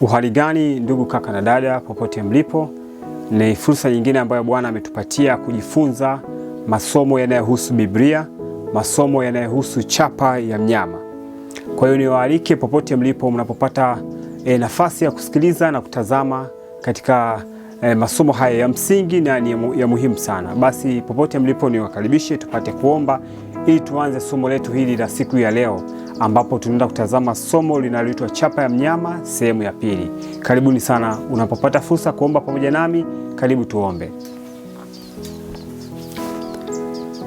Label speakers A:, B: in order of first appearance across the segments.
A: Uhali gani ndugu kaka na dada popote mlipo, ni fursa nyingine ambayo Bwana ametupatia kujifunza masomo yanayohusu Biblia, masomo yanayohusu chapa ya mnyama. Kwa hiyo niwaalike popote mlipo mnapopata nafasi ya kusikiliza na kutazama katika masomo haya ya msingi na ya muhimu sana. Basi popote mlipo niwakaribishe tupate kuomba ili tuanze somo letu hili la siku ya leo, ambapo tunaenda kutazama somo linaloitwa chapa ya mnyama sehemu ya pili. Karibuni sana unapopata fursa kuomba pamoja nami, karibu tuombe.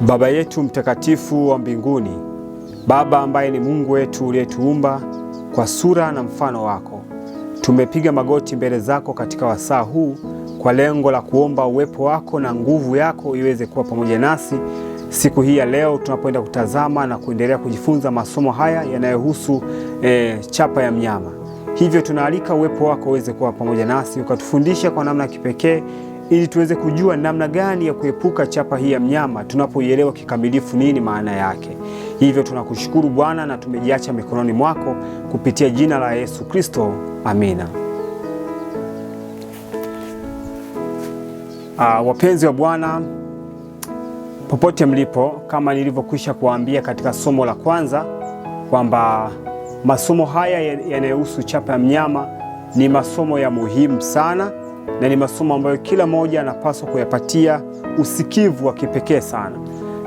A: Baba yetu mtakatifu wa mbinguni, Baba ambaye ni Mungu wetu uliyetuumba kwa sura na mfano wako, tumepiga magoti mbele zako katika wasaa huu kwa lengo la kuomba uwepo wako na nguvu yako iweze kuwa pamoja nasi siku hii ya leo tunapoenda kutazama na kuendelea kujifunza masomo haya yanayohusu chapa ya mnyama. Hivyo tunaalika uwepo wako uweze kuwa pamoja nasi, ukatufundisha kwa namna kipekee ili tuweze kujua namna gani ya kuepuka chapa hii ya mnyama tunapoielewa kikamilifu nini maana yake. Hivyo tunakushukuru Bwana na tumejiacha mikononi mwako kupitia jina la Yesu Kristo. Amina. Wapenzi wa Bwana popote mlipo, kama nilivyokwisha kuambia katika somo la kwanza kwamba masomo haya yanayohusu chapa ya mnyama ni masomo ya muhimu sana na ni masomo ambayo kila mmoja anapaswa kuyapatia usikivu wa kipekee sana.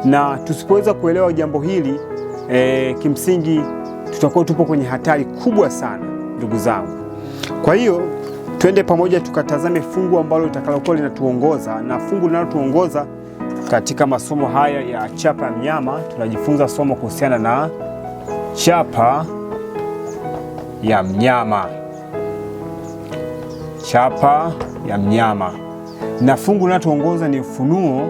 A: Na tusipoweza kuelewa jambo hili kimsingi tutakuwa tupo kwenye hatari kubwa sana ndugu zangu. Kwa hiyo twende pamoja tukatazame fungu ambalo litakalokuwa linatuongoza, na fungu linalotuongoza katika masomo haya ya chapa ya mnyama. Tunajifunza somo kuhusiana na chapa ya mnyama. Chapa ya mnyama. Na fungu linalotuongoza ni Ufunuo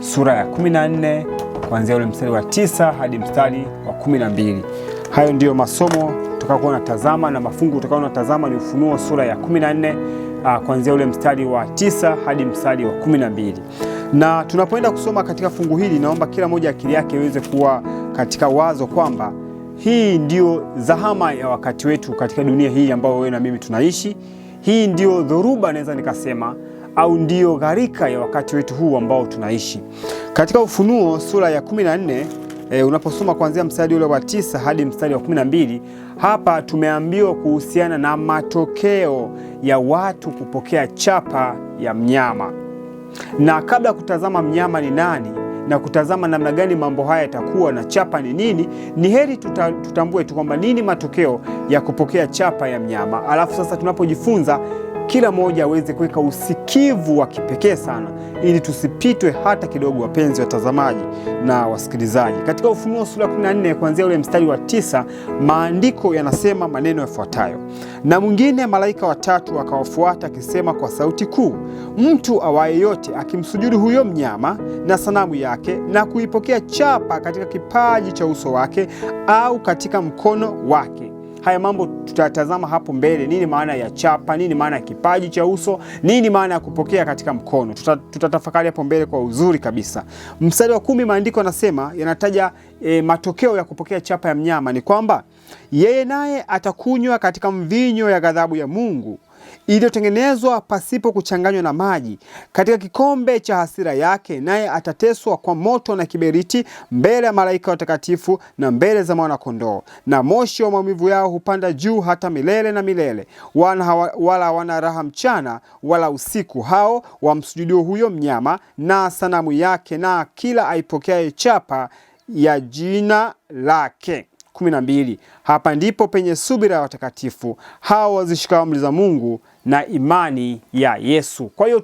A: sura ya 14 kuanzia ule mstari wa 9 hadi mstari wa 12. Hayo ndiyo masomo tutakayokuwa tunatazama, na mafungu tutakayokuwa tunatazama ni Ufunuo sura ya 14 kuanzia ule mstari wa 9 hadi mstari wa 12. Na tunapoenda kusoma katika fungu hili, naomba kila mmoja akili yake iweze kuwa katika wazo kwamba hii ndio zahama ya wakati wetu katika dunia hii ambayo wewe na mimi tunaishi. Hii ndio dhoruba naweza nikasema, au ndio gharika ya wakati wetu huu ambao tunaishi. Katika Ufunuo sura ya 14 unaposoma kuanzia mstari ule wa 9 hadi mstari wa 12, hapa tumeambiwa kuhusiana na matokeo ya watu kupokea chapa ya mnyama. Na kabla kutazama mnyama ni nani na kutazama namna gani mambo haya yatakuwa na chapa ni nini, ni heri tutambue tu kwamba nini matokeo ya kupokea chapa ya mnyama. Alafu sasa tunapojifunza kila mmoja aweze kuweka usikivu wa kipekee sana ili tusipitwe hata kidogo, wapenzi watazamaji na wasikilizaji. Katika Ufunuo sura ya 14 kuanzia ule mstari wa 9, maandiko yanasema maneno yafuatayo: na mwingine malaika watatu akawafuata akisema kwa sauti kuu, mtu awaye yote akimsujudu huyo mnyama na sanamu yake na kuipokea chapa katika kipaji cha uso wake au katika mkono wake. Haya mambo tutatazama hapo mbele, nini maana ya chapa, nini maana ya kipaji cha uso, nini maana ya kupokea katika mkono. Tutatafakari hapo mbele kwa uzuri kabisa. Mstari wa 10 maandiko yanataja matokeo ya kupokea chapa ya mnyama ni kwamba yeye naye atakunywa katika mvinyo ya ghadhabu ya Mungu iliyotengenezwa pasipo kuchanganywa na maji katika kikombe cha hasira yake, naye atateswa kwa moto na kiberiti mbele ya malaika watakatifu na mbele za Mwana-Kondoo, na moshi wa maumivu yao hupanda juu hata milele na milele, wala hawana raha mchana wala usiku, hao wamsujudio huyo mnyama na sanamu yake na kila aipokeaye chapa ya jina lake. 12. Hapa ndipo penye subira ya watakatifu hao wazishikao amri za Mungu na imani ya Yesu. Kwa hiyo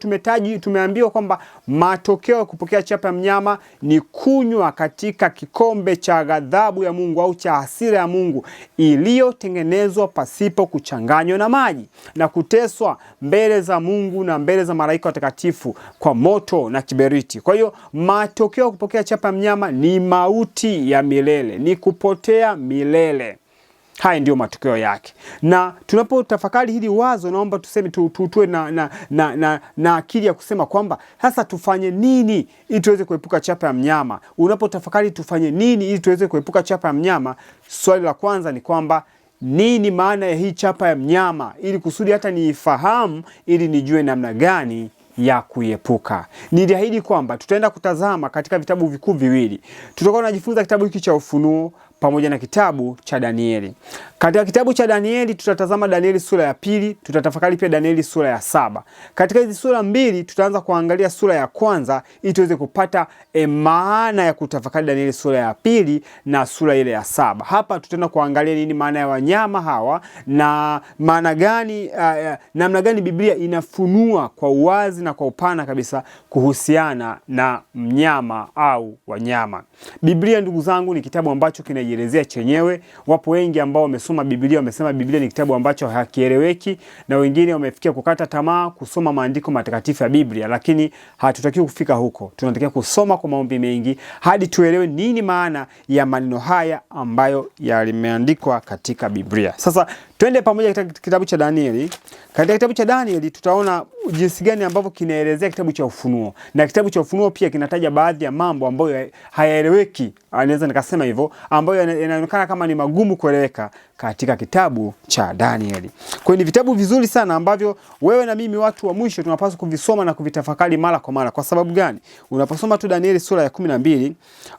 A: tumeambiwa kwamba matokeo ya kupokea chapa ya mnyama ni kunywa katika kikombe cha ghadhabu ya Mungu au cha hasira ya Mungu iliyotengenezwa pasipo kuchanganywa na maji, na kuteswa mbele za Mungu na mbele za malaika watakatifu kwa moto na kiberiti. Kwa hiyo matokeo ya kupokea chapa ya mnyama ni mauti ya milele, ni kupotea milele. Haya ndio matokeo yake. Na tunapotafakari hili wazo, naomba tuseme tuwe na akili ya kusema kwamba sasa tufanye nini ili tuweze kuepuka chapa ya mnyama. Unapotafakari tufanye nini ili tuweze kuepuka chapa ya mnyama, swali la kwanza ni kwamba nini maana ya hii chapa ya mnyama, ili kusudi hata niifahamu, ili nijue namna gani ya kuiepuka. Niliahidi kwamba tutaenda kutazama katika vitabu vikuu viwili. Tutakuwa tunajifunza kitabu hiki cha Ufunuo pamoja na kitabu cha Danieli. Katika kitabu cha Danieli tutatazama Danieli sura ya 2, tutatafakari pia Danieli sura ya 7. Katika hizi sura mbili tutaanza kuangalia sura ya kwanza ili tuweze kupata maana ya kutafakari Danieli sura ya 2 na sura ile ya 7. Hapa tutaenda kuangalia nini maana ya wanyama hawa na maana gani, namna gani Biblia inafunua kwa uwazi na kwa upana kabisa kuhusiana na mnyama au wanyama. Biblia, ndugu zangu, ni kitabu ambacho kinajielezea chenyewe. Wapo wengi ambao wamesoma Biblia wamesema Biblia ni kitabu ambacho hakieleweki, na wengine wamefikia kukata tamaa kusoma maandiko matakatifu ya Biblia, lakini hatutakiwi kufika huko. Tunatakiwa kusoma kwa maombi mengi hadi tuelewe nini maana ya maneno haya ambayo yameandikwa katika Biblia. Sasa twende pamoja katika kitabu cha Danieli. Katika kitabu cha Danieli tutaona jinsi gani ambavyo kinaelezea kitabu cha Ufunuo, na kitabu cha Ufunuo pia kinataja baadhi ya mambo ambayo hayaeleweki, anaweza nikasema hivyo, ambayo yanaonekana kama ni magumu kueleweka katika kitabu cha Danieli. Kwa hiyo ni vitabu vizuri sana ambavyo wewe na mimi, watu wa mwisho, tunapaswa kuvisoma na kuvitafakari mara kwa mara. Kwa sababu gani? Unaposoma tu Danieli sura ya 12,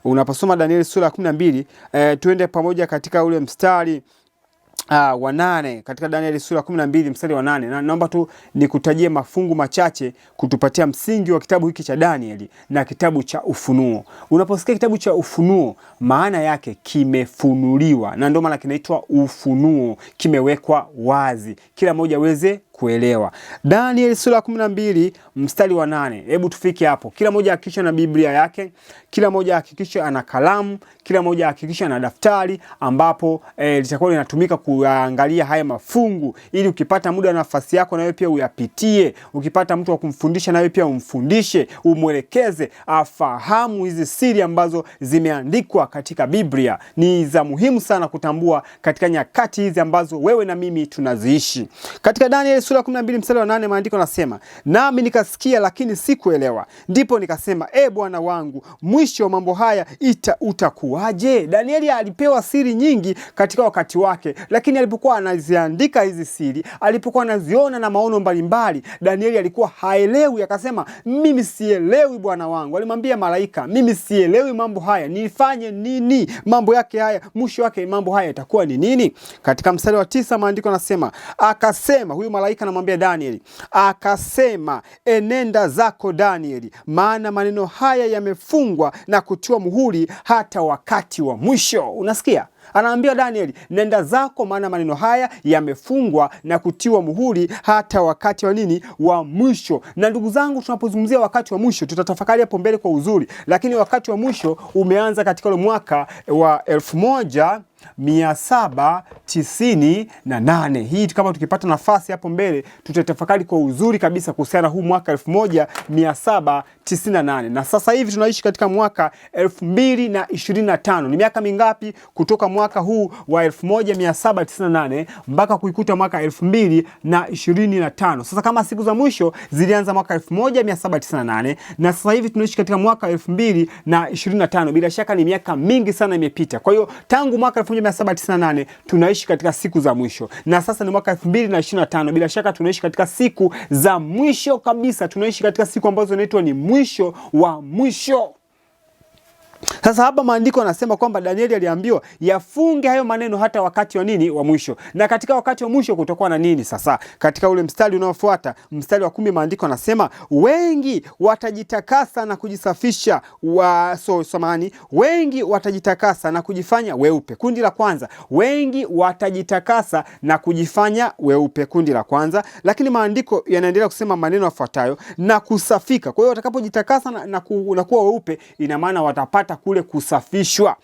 A: unaposoma Danieli sura ya 12, tuende pamoja katika ule mstari wa 8 katika Danieli sura 12 mstari wa 8. Na naomba tu nikutajie mafungu machache kutupatia msingi wa kitabu hiki cha Danieli na kitabu cha Ufunuo. Unaposikia kitabu cha Ufunuo, maana yake kimefunuliwa, na ndio maana kinaitwa Ufunuo, kimewekwa wazi, kila mmoja aweze kuelewa. Danieli sura 12 mstari wa 8. Hebu tufike hapo. Kila mmoja hakikisha na Biblia yake, kila mmoja hakikisha ana kalamu, kila mmoja hakikisha na daftari ambapo litakuwa linatumika kuangalia haya mafungu, ili ukipata muda na nafasi yako na wewe pia uyapitie. Ukipata mtu wa kumfundisha na wewe pia umfundishe, umwelekeze afahamu hizi siri ambazo zimeandikwa katika Biblia. Ni za muhimu sana kutambua katika nyakati hizi ambazo wewe na mimi tunaziishi. Katika Danieli sura 12 mstari wa 8 maandiko nasema, nami nikasikia lakini sikuelewa, ndipo nikasema, Bwana wangu, mwisho wa mambo haya utakuwaje? Danieli alipewa siri nyingi katika wakati wake, lakini alipokuwa anaziandika hizi siri, alipokuwa anaziona na maono mbalimbali, Danieli alikuwa haelewi. Akasema, mimi sielewi Bwana wangu. Alimwambia malaika, mimi sielewi mambo haya, nifanye nini? Mambo yake haya, mwisho wake mambo haya itakuwa ni nini? Katika mstari wa 9 maandiko nasema, akasema, huyu malaika anamwambia Danieli, akasema, enenda zako Danieli, maana maneno haya yamefungwa na kutiwa muhuri hata wakati wa mwisho. Unasikia? Anaambia Danieli, nenda zako, maana maneno haya yamefungwa na kutiwa muhuri hata wakati wa nini? Wa mwisho. Na ndugu zangu, tunapozungumzia wakati wa mwisho, tutatafakari hapo mbele kwa uzuri, lakini wakati wa mwisho umeanza katika ule mwaka wa 1798. Hii kama tukipata nafasi hapo mbele tutatafakari kwa uzuri kabisa kuhusiana huu mwaka 1798. Na sasa hivi tunaishi katika mwaka 2025. Ni miaka mingapi kutoka mwaka huu wa 1798 mpaka kuikuta mwaka 2025? Sasa kama siku za mwisho zilianza mwaka 1798 na sasa hivi tunaishi katika mwaka 2025, bila shaka ni miaka mingi sana imepita. Kwa hiyo tangu mwaka 1798 tunaishi katika siku za mwisho, na sasa ni mwaka 2025. Bila shaka tunaishi katika siku za mwisho kabisa. Tunaishi katika siku ambazo zinaitwa ni mwisho wa mwisho. Sasa hapa maandiko yanasema kwamba Danieli aliambiwa yafunge hayo maneno hata wakati wa nini? Wa mwisho. Na katika wakati wa mwisho kutakuwa na nini sasa? Katika ule mstari unaofuata, mstari wa 10, maandiko yanasema, wengi watajitakasa na kujisafisha wengi watajitakasa na kujifanya weupe. Kundi la kwanza, wengi watajitakasa na kujifanya weupe, kundi la kwanza. Lakini maandiko yanaendelea kusema maneno yafuatayo, na kusafika. Kwa hiyo watakapojitakasa na kuwa weupe, ina maana watapata kule kusafishwa.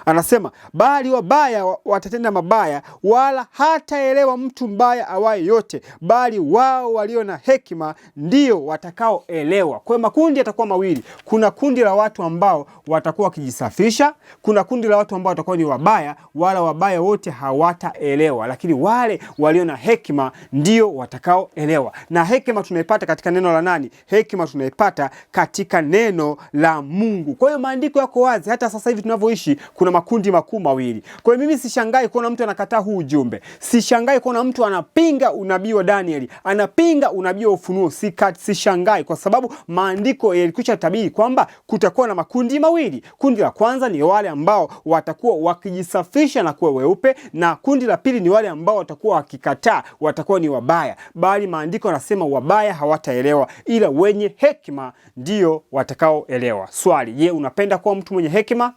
A: Anasema, bali wabaya watatenda mabaya, wala hataelewa mtu mbaya awaye yote, bali wao walio na hekima ndio watakaoelewa. Kwa hiyo makundi yatakuwa mawili. Kuna kundi la watu ambao watakuwa wakijisafisha, kuna kundi la watu ambao watakuwa ni wabaya, wala wabaya wote hawataelewa, lakini wale walio na hekima ndio watakaoelewa. Na hekima tunaipata katika neno la nani? Hekima tunaipata katika neno la Mungu. Kwa hiyo maandiko yako wazi. Hata sasa hivi tunavyoishi kuna makundi makuu mawili. Kwa hiyo mimi sishangai kuona mtu anakataa huu ujumbe. Sishangai kuona mtu anapinga unabii wa Danieli, anapinga unabii wa Ufunuo. Sishangai kwa sababu maandiko yalikwisha tabiri kwamba kutakuwa na makundi mawili. Kundi la kwanza ni wale ambao watakuwa wakijisafisha na kuwa weupe, na kundi la pili ni wale ambao watakuwa wakikataa, watakuwa ni wabaya. Bali maandiko yanasema wabaya hawataelewa, ila wenye hekima ndio watakaoelewa. Swali, je, unapenda kuwa mtu mwenye hekima?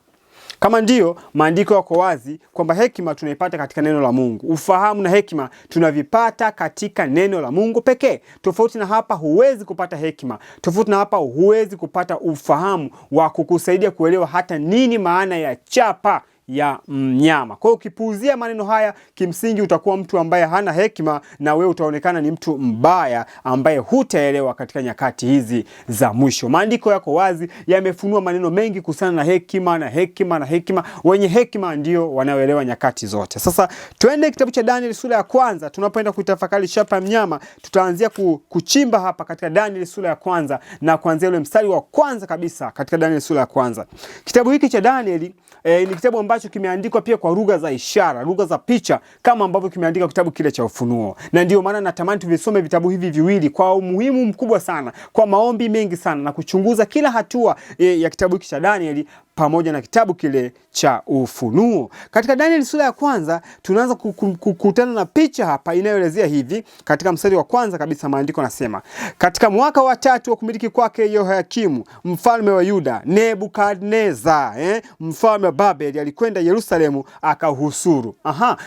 A: Kama ndio, maandiko yako wazi kwamba hekima tunaipata katika neno la Mungu. Ufahamu na hekima tunavipata katika neno la Mungu pekee. Tofauti na hapa huwezi kupata hekima. Tofauti na hapa huwezi kupata ufahamu wa kukusaidia kuelewa hata nini maana ya chapa ya mnyama. Kwa hiyo ukipuuzia maneno haya, kimsingi utakuwa mtu ambaye hana hekima, na wewe utaonekana ni mtu mbaya ambaye hutaelewa katika nyakati hizi za mwisho. Maandiko yako wazi, yamefunua maneno mengi kuhusiana na hekima na hekima na hekima. Wenye hekima ndio wanaoelewa nyakati zote. Sasa twende kitabu cha Danieli sura ya kwanza. Tunapoenda kutafakari chapa ya mnyama, tutaanzia kuchimba hapa katika Danieli sura ya kwanza na kuanzia ule mstari wa kwanza kabisa katika Danieli sura ya kwanza. Kitabu hiki cha Danieli ni kitabu ambacho kimeandikwa pia kwa lugha za ishara, lugha za picha, kama ambavyo kimeandika kitabu kile cha Ufunuo. Na ndio maana natamani tuvisome vitabu hivi viwili kwa umuhimu mkubwa sana, kwa maombi mengi sana, na kuchunguza kila hatua ya kitabu hiki cha Danieli pamoja na kitabu kile cha Ufunuo. Katika Danieli sura ya kwanza tunaanza kukutana na picha hapa inayoelezea hivi. Katika mstari wa kwanza kabisa maandiko nasema, katika mwaka wa 3 wa kumiliki kwake Yehoyakimu mfalme wa Yuda, Nebukadneza mfalme wa Babeli alikwenda Yerusalemu akahusuru.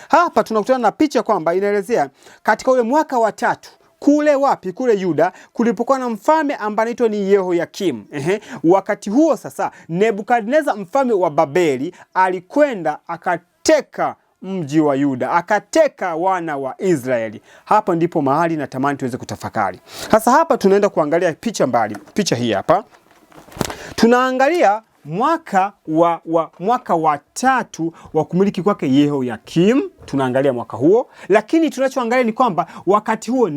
A: Hapa tunakutana na picha kwamba inaelezea katika ule mwaka wa 3 kule wapi? Kule Yuda, kulipokuwa na mfalme ambaye anaitwa ni Yehoyakimu. Wakati huo sasa Nebukadneza mfalme wa Babeli alikwenda akateka mji wa Yuda, akateka wana wa Israeli. Hapa ndipo mahali natamani tuweze kutafakari. Sasa hapa tunaenda kuangalia picha mbali. Picha hii hapa tunaangalia mwaka wa 3 wa kumiliki kwake Yehoyakim. Tunaangalia mwaka huo, lakini tunachoangalia ni kwamba wakati huo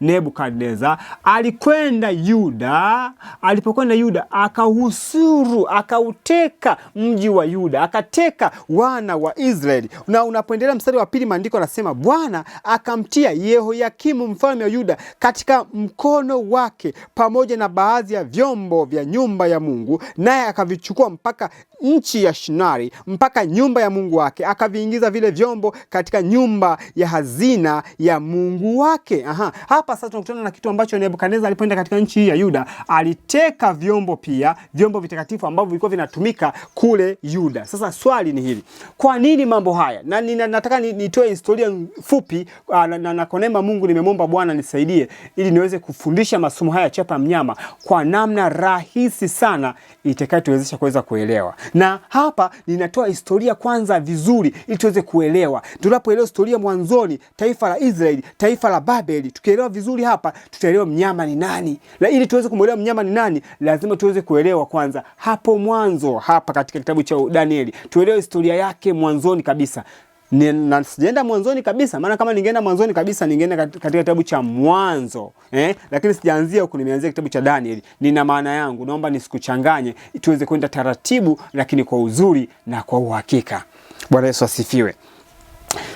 A: Nebukadneza alikwenda Yuda. Alipokwenda Yuda akahusuru, akauteka mji wa Yuda, akateka wana wa Israeli. Na unapoendelea mstari wa 2 maandiko yanasema Bwana akamtia Yehoyakimu mfalme wa Yuda katika mkono wake pamoja na baadhi ya vyombo vya nyumba ya Mungu, naye akavichukua mpaka nchi ya Shinari, mpaka nyumba ya Mungu wake, akaviingiza vile vyombo katika nyumba ya hazina ya Mungu wake. Hapa sasa tunakutana na kitu ambacho Nebukadneza alipoenda katika nchi hii ya Yuda, aliteka vyombo pia, vyombo vitakatifu ambavyo vilikuwa vinatumika kule Yuda. Sasa swali ni hili, kwa nini mambo haya? Na nataka nitoe historia fupi, na kwa neema Mungu nimemwomba Bwana nisaidie ili niweze kufundisha masomo haya chapa mnyama kwa namna rahisi sana itakayotuwezesha kuweza kuelewa. Na hapa ninatoa historia kwanza vizuri ili tuweze kuelewa. Tunapoelewa historia mwanzoni, taifa la Israeli, taifa la Babeli, tukielewa vizuri hapa, tutaelewa mnyama ni nani. Na ili tuweze kumuelewa mnyama ni nani, lazima tuweze kuelewa kwanza hapo mwanzo, hapa katika kitabu cha Danieli. Tuelewe historia yake mwanzoni kabisa. Na sijaenda mwanzoni kabisa, maana kama ningeenda mwanzoni kabisa ningeenda katika kitabu cha Mwanzo, lakini sijaanzia huko, nimeanzia kitabu cha Danieli. Nina maana yangu, naomba nisikuchanganye, tuweze kwenda taratibu lakini kwa uzuri na kwa uhakika. Bwana Yesu asifiwe.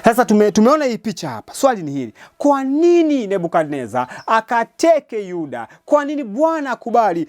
A: Sasa tumeona hii picha hapa. Swali ni hili, kwa nini Nebukadneza akateke Yuda? Kwa nini Bwana akubali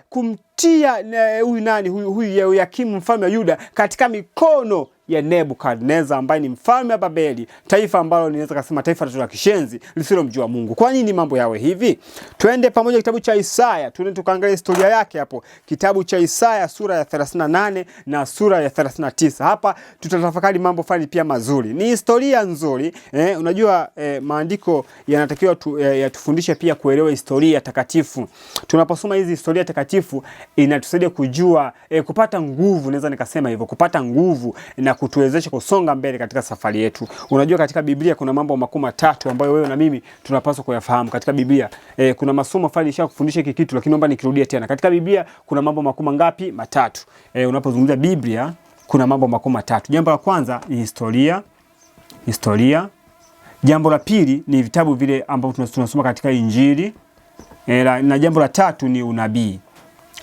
A: kumtia huyu Yehoyakimu mfalme wa Yuda katika mikono ya Nebukadneza ambaye ni mfalme wa Babeli, taifa ambalo ninaweza kusema taifa la kishenzi lisilomjua Mungu? Kwa nini mambo yawe hivi? Twende pamoja kitabu cha Isaya, tuende tukaangalia historia yake hapo. Kitabu cha Isaya sura ya 38 na sura ya 39. Hapa tutatafakari mambo fulani pia mazuri. Ni historia nzuri. Unajua maandiko yanatakiwa yatufundishe pia kuelewa historia takatifu. Tunaposoma hizi historia takatifu inatusaidia kujua kupata nguvu, naweza nikasema hivyo, kupata nguvu na kutuwezesha kusonga mbele katika safari yetu. Unajua katika Biblia kuna mambo makuu matatu ambayo wewe na mimi tunapaswa kuyafahamu. Katika Biblia kuna masomo fulani nishakufundisha hiki kitu, lakini naomba nikirudie tena. Katika Biblia kuna mambo makuu mangapi? Matatu. Unapozungumzia Biblia kuna mambo makuu matatu. Jambo la kwanza ni historia. Jambo la pili ni vitabu vile ambavyo tunasoma katika Injili. Na jambo la tatu ni unabii.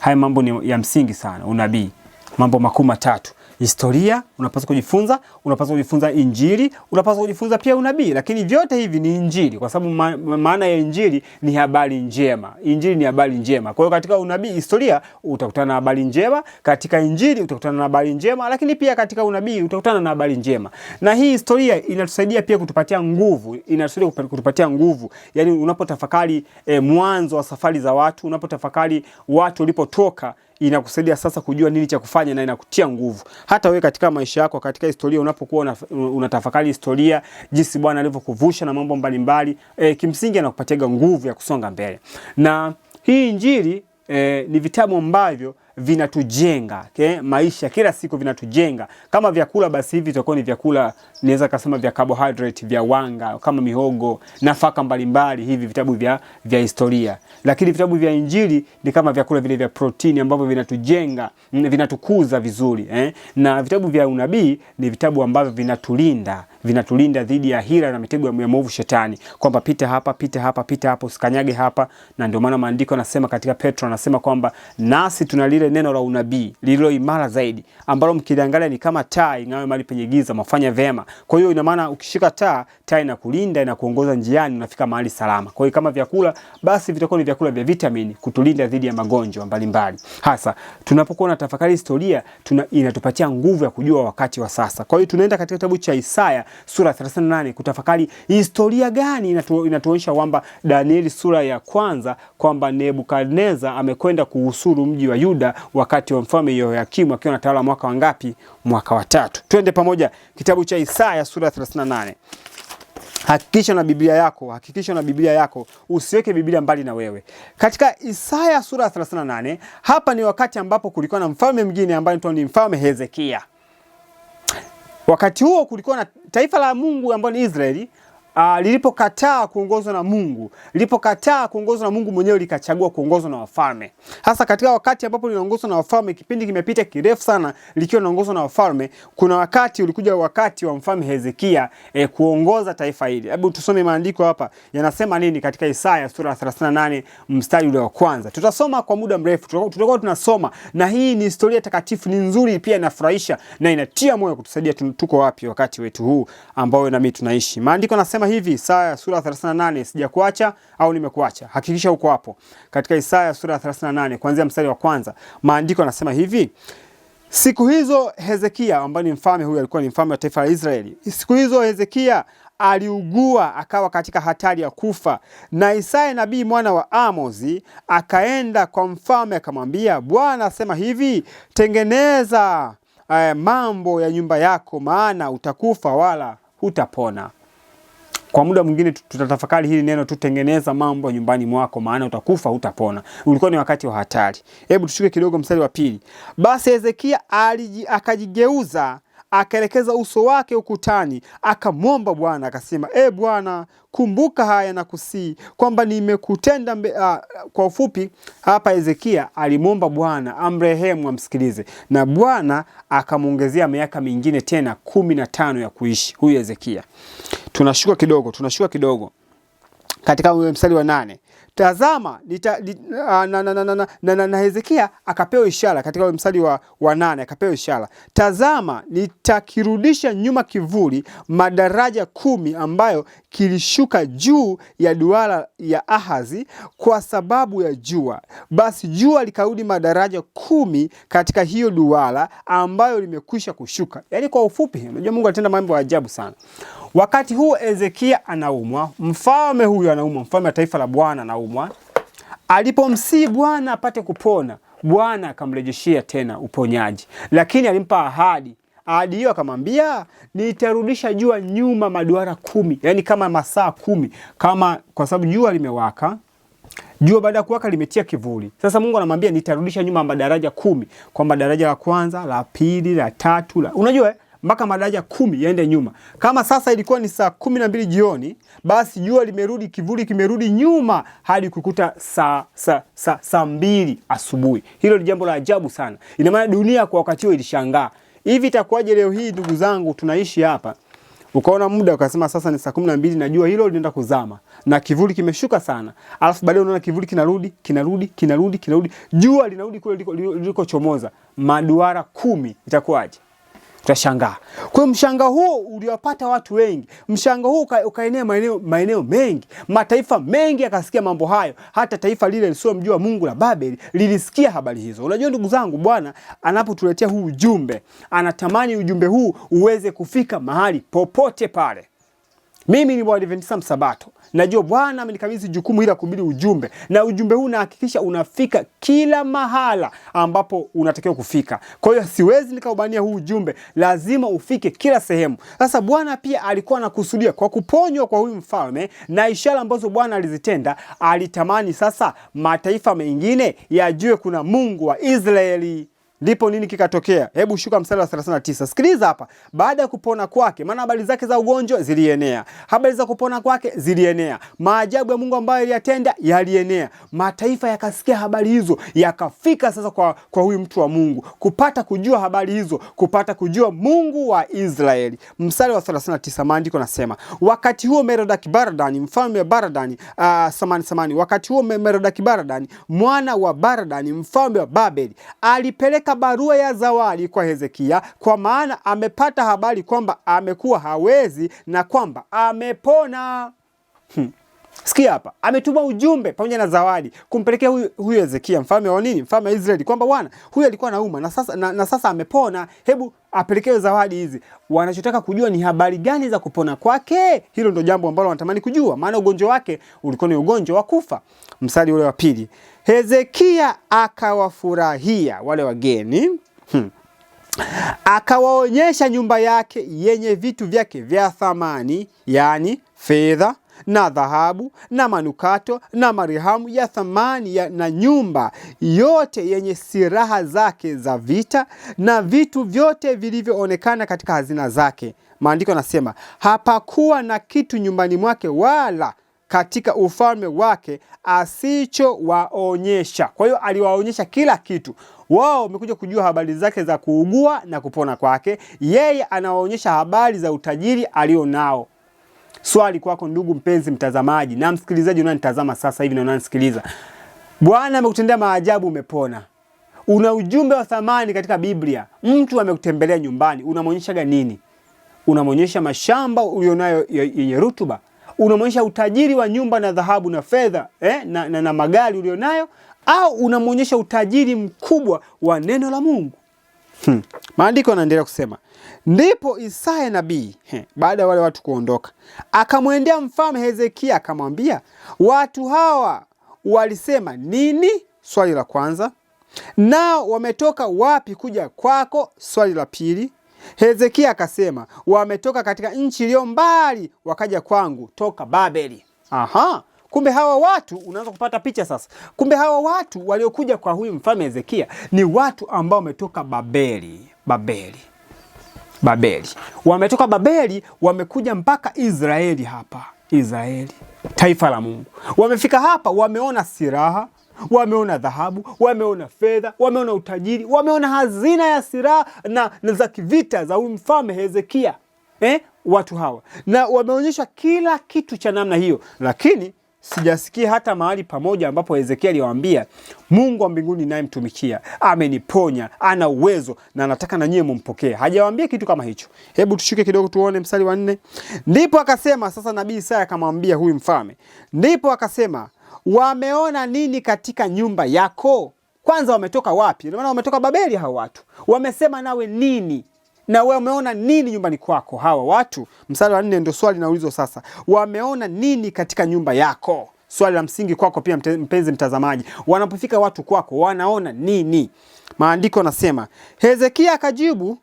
A: Haya mambo ni ya msingi sana. Unabii, mambo makuu matatu: historia unapaswa kujifunza, unapaswa kujifunza Injili, unapaswa kujifunza pia unabii. Lakini vyote hivi ni Injili, kwa sababu maana ya Injili ni habari njema. Injili ni habari njema. Kwa hiyo katika unabii, historia utakutana na habari njema, katika Injili utakutana na habari njema, lakini pia katika unabii utakutana na habari njema. Na hii historia inatusaidia pia kutupatia nguvu, inatusaidia kutupatia nguvu. Yaani unapotafakari mwanzo wa safari za watu, unapotafakari watu walipotoka, inakusaidia sasa kujua nini cha kufanya na inakutia nguvu. Hata wewe katika maisha yako, katika historia, unapokuwa unatafakari historia, jinsi Bwana alivyokuvusha na mambo mbalimbali, kimsingi anakupatia nguvu ya kusonga mbele. Na hii Injili ni vitabu ambavyo vinatujenga, maisha kila siku vinatujenga. Kama vyakula, basi hivi vitakuwa ni vyakula, naweza kusema vya carbohydrate, vya wanga, kama mihogo, nafaka mbalimbali, hivi vitabu vya historia. Lakini vitabu vya Injili ni kama vyakula vile vya protini ambavyo vinatujenga, vinatukuza vizuri, Na vitabu vya unabii ni vitabu ambavyo vinatulinda dhidi ya hila na mitego ya mwovu Shetani, kwamba pita hapa, pita hapa, pita hapo, usikanyage hapa. Na ndio maana maandiko yanasema katika Petro, anasema kwamba nasi tuna lile neno la unabii lililo imara zaidi, ambalo mkiliangalia ni kama taa ing'awe mahali penye giza, mafanya vyema. Kwa hiyo ina maana ukishika taa inakulinda, inakuongoza njiani, unafika mahali salama. Kwa hiyo kama vyakula, basi vitakuwa ni vyakula vya vitamini kutulinda dhidi ya magonjwa mbalimbali. Hasa tunapokuwa na tafakari historia, inatupatia nguvu ya kujua wakati wa sasa. Kwa hiyo tunaenda katika kitabu cha Isaya sura 38 kutafakari historia gani inatuonyesha kwamba Danieli sura ya kwanza, kwamba Nebukadneza amekwenda kuhusuru mji wa Yuda wakati wa mfalme Yehoyakimu akiwa anatawala mwaka wangapi? Mwaka wa 3. Twende pamoja kitabu cha Isaya sura 38. Hakikisha na Biblia yako, usiweke Biblia mbali na wewe. Katika Isaya sura 38, hapa ni wakati ambapo kulikuwa na mfalme mwingine ambaye ni mfalme Hezekia. Wakati huo kulikuwa na taifa la Mungu ambalo ni Israeli, lilipokataa kuongozwa na Mungu, lilipokataa kuongozwa na Mungu mwenyewe, likachagua kuongozwa na wafalme. Hasa katika wakati ambapo linaongozwa na wafalme, kipindi kimepita kirefu sana likiwa linaongozwa na wafalme, kuna wakati ulikuja wakati wa mfalme Hezekia kuongoza taifa hili. Hebu tusome maandiko hapa yanasema nini katika Isaya sura 38 mstari ule wa kwanza. Tutasoma kwa muda mrefu, tutakuwa tunasoma, na hii ni historia takatifu, ni nzuri, pia inafurahisha na inatia moyo kutusaidia tuko wapi wakati wetu huu ambao na mimi tunaishi. Maandiko yanasema hivi, Isaya sura 38, sijakuacha au nimekuacha, hakikisha uko hapo. Katika Isaya sura 38 kuanzia mstari wa kwanza, maandiko yanasema hivi: siku hizo Hezekia, ambaye ni mfalme, huyu alikuwa ni mfalme wa taifa la Israeli, siku hizo Hezekia aliugua, akawa katika hatari ya kufa. Na Isaya nabii mwana wa Amozi akaenda kwa mfalme akamwambia, Bwana asema hivi, tengeneza mambo ya nyumba yako, maana utakufa wala hutapona. Kwa muda mwingine tutatafakari hili neno, tutengeneza mambo nyumbani mwako, maana utakufa hutapona. Ulikuwa ni wakati wa hatari. Hebu tushuke kidogo mstari wa pili. Basi Hezekia akajigeuza, akaelekeza uso wake ukutani, akamwomba Bwana akasema, Bwana, kumbuka haya na kusii kwamba nimekutenda kwa ufupi hapa Hezekia alimwomba Bwana amrehemu, amsikilize, na Bwana akamuongezea miaka mingine tena 15 ya kuishi huyu Hezekia. Tunashuka kidogo katika mstari wa 8. Tazama na Hezekia akapewa ishara katika mstari wa 8, akapewa ishara, tazama nitakirudisha nyuma kivuli madaraja 10 ambayo kilishuka juu ya duara ya Ahazi kwa sababu ya jua. Basi jua likarudi madaraja 10 katika hiyo duara ambayo limekwisha kushuka. Yaani kwa ufupi, unajua Mungu anatenda mambo ya ajabu sana. Wakati huu Hezekia anaumwa, mfalme huyu anaumwa, mfalme wa taifa la Bwana anaumwa. Alipomsihi Bwana apate kupona, Bwana akamrejeshia tena uponyaji, lakini alimpa ahadi. Ahadi hiyo akamwambia, nitarudisha jua nyuma maduara 10, yani kama masaa 10, kwa sababu jua limewaka. Jua baada ya kuwaka limetia kivuli. Sasa Mungu anamwambia nitarudisha nyuma madaraja 10, kwamba daraja la kwanza, la pili, la tatu, unajua mpaka madaraja 10 yaende nyuma. Kama sasa ilikuwa ni saa 12 jioni, basi jua limerudi, kivuli kimerudi nyuma hadi kukuta saa 2 asubuhi. Hilo ni jambo la ajabu sana. Ina maana dunia kwa wakati huo ilishangaa. Hivi itakuwaje leo hii ndugu zangu tunaishi hapa? Ukaona muda ukasema sasa ni saa 12 na jua hilo linaenda kuzama na kivuli kimeshuka sana. Alafu baadaye unaona kivuli kinarudi. Jua linarudi kule lilikochomoza. Maduara 10 itakuwaje? Utashangaa. Kwa hiyo mshangao huo uliwapata watu wengi. Mshangao huo ukaenea maeneo mengi. Mataifa mengi yakasikia mambo hayo. Hata taifa lile lisilomjua Mungu la Babeli lilisikia habari hizo. Unajua ndugu zangu, Bwana anapotuletea huu ujumbe, anatamani ujumbe huu uweze kufika mahali popote pale. Mimi ni Mwadventista Msabato. Najua Bwana amenikabidhi jukumu hili la kuhubiri ujumbe, na ujumbe huu nahakikisha unafika kila mahala ambapo unatakiwa kufika. Kwa hiyo siwezi nikaubania huu ujumbe, lazima ufike kila sehemu. Sasa Bwana pia alikuwa anakusudia kwa kuponywa kwa huyu mfalme na ishara ambazo Bwana alizitenda, alitamani sasa mataifa mengine yajue kuna Mungu wa Israeli. Ndipo nini kikatokea? Hebu shuka mstari wa 39. Sikiliza hapa. Baada ya kupona kwake, maana habari zake za ugonjwa zilienea. Habari za kupona kwake zilienea. Maajabu ya Mungu ambayo aliyatenda yalienea. Mataifa yakasikia habari hizo, yakafika sasa kwa huyu mtu wa Mungu, kupata kujua habari hizo, kupata kujua Mungu wa Israeli. Mstari wa 39, maandiko nasema, wakati huo Merodaki-Baladani, mfalme wa Baladani, wakati huo Merodaki-Baladani, mwana wa Baladani, mfalme wa Babeli, alipeleka barua ya zawadi kwa Hezekia, kwa maana amepata habari kwamba amekuwa hawezi na kwamba amepona. Sikia hapa, ametuma ujumbe pamoja na zawadi kumpelekea huyu Hezekia, mfalme wa nini? Mfalme wa Israeli, kwamba bwana huyu alikuwa anauma na sasa amepona. Hebu apelekewe zawadi hizi. Wanachotaka kujua ni habari gani za kupona kwake. Hilo ndio jambo ambalo wanatamani kujua, maana ugonjwa wake ulikuwa ni ugonjwa wa kufa. Mstari ule wa 2. Hezekia akawafurahia wale wageni, akawaonyesha nyumba yake yenye vitu vyake vya thamani, yani fedha na dhahabu na manukato na marihamu ya thamani na nyumba yote yenye silaha zake za vita na vitu vyote vilivyoonekana katika hazina zake. Maandiko nasema, hapakuwa na kitu nyumbani mwake wala katika ufalme wake asichowaonyesha. Kwa hiyo aliwaonyesha kila kitu. Wao wamekuja kujua habari zake za kuugua na kupona kwake. Yeye anawaonyesha habari za utajiri alionao. Swali kwako ndugu mpenzi mtazamaji na msikilizaji unanitazama sasa hivi na unanisikiliza. Bwana amekutendea maajabu, umepona. Una ujumbe wa thamani katika Biblia. Mtu amekutembelea nyumbani, unamwonyesha nini? Unamwonyesha mashamba ulionayo yenye rutuba? Unamwonyesha utajiri wa nyumba na dhahabu na fedha na magari ulionayo, au unamwonyesha utajiri mkubwa wa neno la Mungu? Maandiko yanaendelea kusema, ndipo Isaya nabii baada ya wale watu kuondoka akamwendea mfalme Hezekia akamwambia, watu hawa walisema nini? Swali la kwanza. Nao wametoka wapi kuja kwako? Swali la pili. Hezekia akasema, wametoka katika nchi iliyo mbali wakaja kwangu toka Babeli. Kumbe hawa watu, unaanza kupata picha sasa. Kumbe hawa watu waliokuja kwa huyu mfalme Hezekia ni watu ambao wametoka Babeli. Wametoka Babeli, wamekuja mpaka Israeli hapa. Israeli, taifa la Mungu. Wamefika hapa, wameona silaha, wameona dhahabu, wameona fedha, wameona utajiri, wameona hazina ya silaha na za kivita za huyu mfalme Hezekia. Watu hawa. Na wameonyeshwa kila kitu cha namna hiyo, lakini sijasikia hata mahali pamoja ambapo Hezekia aliwaambia, Mungu wa mbinguni ninayemtumikia ameniponya, ana uwezo na anataka na nyie mumpokee. Hajawaambia kitu kama hicho. Hebu tushuke kidogo tuone mstari wa 4. Ndipo akasema, sasa nabii Isaya akamwambia huyu mfalme, ndipo akasema, wameona nini katika nyumba yako? Kwanza wametoka wapi? Maana wametoka Babeli hao watu. Wamesema nawe nini? Na wewe umeona nini nyumbani kwako hawa watu? Mstari wa 4 ndio swali naulizwa sasa. Wameona nini katika nyumba yako? Swali la msingi kwako pia mpenzi mtazamaji. Wanapofika watu kwako, wanaona nini? Maandiko nasema, Hezekia akajibu,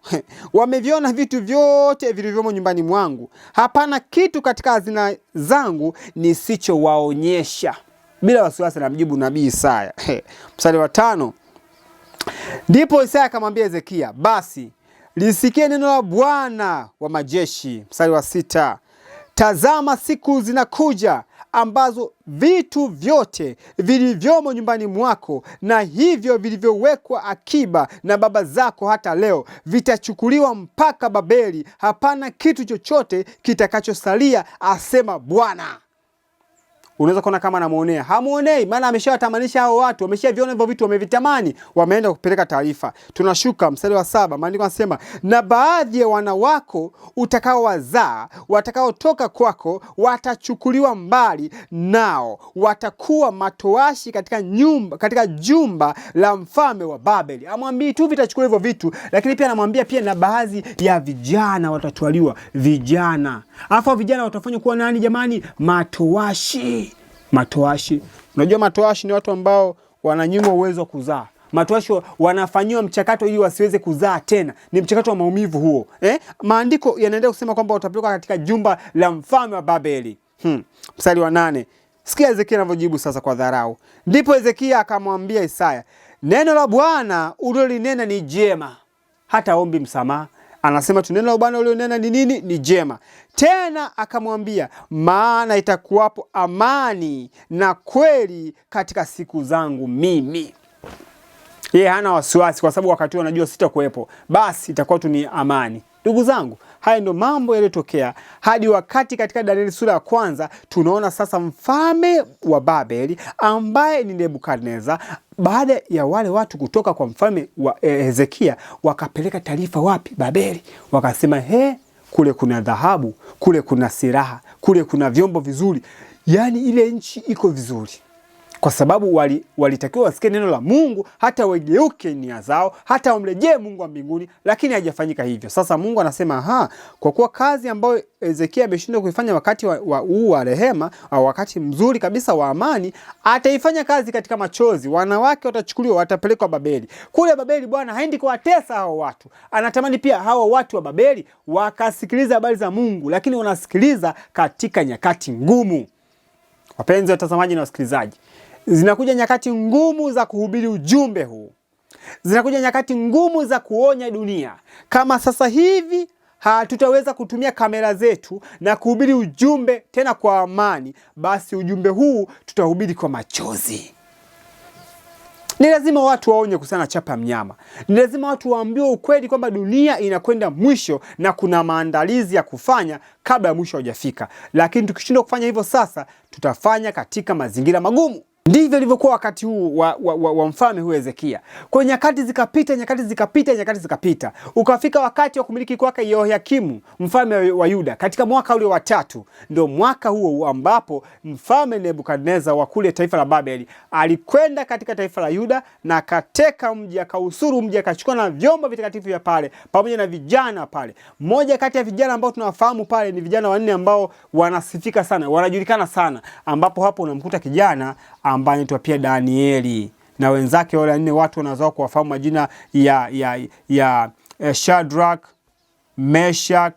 A: wameviona vitu vyote vilivyomo nyumbani mwangu. Hapana kitu katika hazina zangu nisichowaonyesha. Bila wasiwasi namjibu nabii Isaya. Mstari wa 5. Ndipo Isaya akamwambia Hezekia, basi lisikie neno la Bwana wa majeshi. Mstari wa 6. tazama siku zinakuja ambazo vitu vyote vilivyomo nyumbani mwako na hivyo vilivyowekwa akiba na baba zako hata leo vitachukuliwa mpaka Babeli. Hapana kitu chochote kitakachosalia, asema Bwana. Unaweza kuona kama anamuonea. Hamuonei, maana ameshawatamanisha hao watu, wameshaviona hivyo vitu, wamevitamani, wameenda kupeleka taarifa. Tunashuka mstari wa 7, maandiko yanasema, na baadhi ya wana wako utakaowazaa watakaotoka kwako watachukuliwa mbali, nao watakuwa matowashi katika jumba la mfalme wa Babeli. Amwambii tu vitachukua hivyo vitu, lakini pia anamwambia pia na baadhi ya vijana watatwaliwa. Vijana, alafu vijana watafanywa kuwa nani jamani? Matowashi. Matowashi, unajua matowashi ni watu ambao wananyimwa uwezo wa kuzaa. Matowashi wanafanyiwa mchakato ili wasiweze kuzaa tena. Ni mchakato wa maumivu huo. Maandiko yanaendelea kusema kwamba watapelekwa katika jumba la mfalme wa Babeli. Mstari wa 8. Sikia Hezekia anavyojibu sasa kwa dharau. Ndipo Hezekia akamwambia Isaya, neno la Bwana ulilolinena ni jema. Hata ombi msamaha. Anasema tu neno la Bwana ulilonena ni nini? Ni jema. Tena akamwambia, maana itakuwapo amani na kweli katika siku zangu mimi. Yeye hana wasiwasi kwa sababu wakati anajua sitakuwepo. Basi itakuwa tu ni amani. Ndugu zangu, haya ndio mambo yaliyotokea hadi wakati katika Danieli sura ya 1 tunaona sasa mfalme wa Babeli ambaye ni Nebukadneza, baada ya wale watu kutoka kwa mfalme wa Hezekia, wakapeleka taarifa wapi? Babeli. Wakasema, kule kuna dhahabu, kule kuna silaha, kule kuna vyombo vizuri. Yaani ile nchi iko vizuri. Kwa sababu walitakiwa wasikie neno la Mungu, hata wageuke nia zao, hata wamrejee Mungu wa mbinguni, lakini haijafanyika hivyo. Sasa Mungu anasema, kwa kuwa kazi ambayo Hezekia ameshindwa kuifanya wakati wa rehema, au wakati mzuri kabisa wa amani, ataifanya kazi katika machozi. Wanawake watachukuliwa, watapelekwa Babeli. Kule Babeli Bwana haendi kuwatesa hao watu. Anatamani pia hao watu wa Babeli wakasikiliza habari za Mungu, lakini wanasikiliza katika nyakati ngumu. Wapenzi watazamaji na wasikilizaji, zinakuja nyakati ngumu za kuhubiri ujumbe huu. Zinakuja nyakati ngumu za kuonya dunia. Kama sasa hivi hatutaweza kutumia kamera zetu na kuhubiri ujumbe tena kwa amani, basi ujumbe huu tutahubiri kwa machozi. Ni lazima watu waonye kuhusiana na chapa ya mnyama. Ni lazima watu waambiwe ukweli kwamba dunia inakwenda mwisho na kuna maandalizi ya kufanya kabla ya mwisho haujafika. Lakini tukishindwa kufanya hivyo sasa, tutafanya katika mazingira magumu. Ndivyo ilivyokuwa wakati huu wa mfalme huyu Hezekia. Kwa nyakati zikapita, ukafika wakati wa kumiliki kwake Yehoyakimu mfalme wa Yuda katika mwaka ule wa 3. Ndio mwaka huo ambapo mfalme Nebukadneza wa kule taifa la Babeli alikwenda katika taifa la Yuda na akateka mji, akausuru mji, akachukua na vyombo vitakatifu vya pale pamoja na vijana pale. Mmoja kati ya vijana ambao tunawafahamu pale ni vijana 4 ambao wanasifika sana, wanajulikana sana, ambapo hapo unamkuta kijana ambaye anaitwa pia Danieli na wenzake wale 4. Watu wanaweza kuwafahamu majina ya Shadrach, Meshach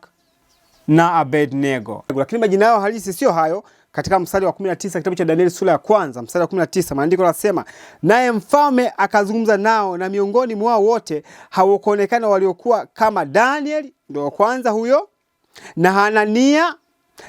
A: na Abednego, lakini majina yao halisi sio hayo. Katika mstari wa 19 kitabu cha Danieli sura ya 1 mstari wa 19 maandiko yanasema, naye mfalme akazungumza nao, na miongoni mwao wote hawakuonekana waliokuwa kama Danieli, ndio wa kwanza huyo, na Hanania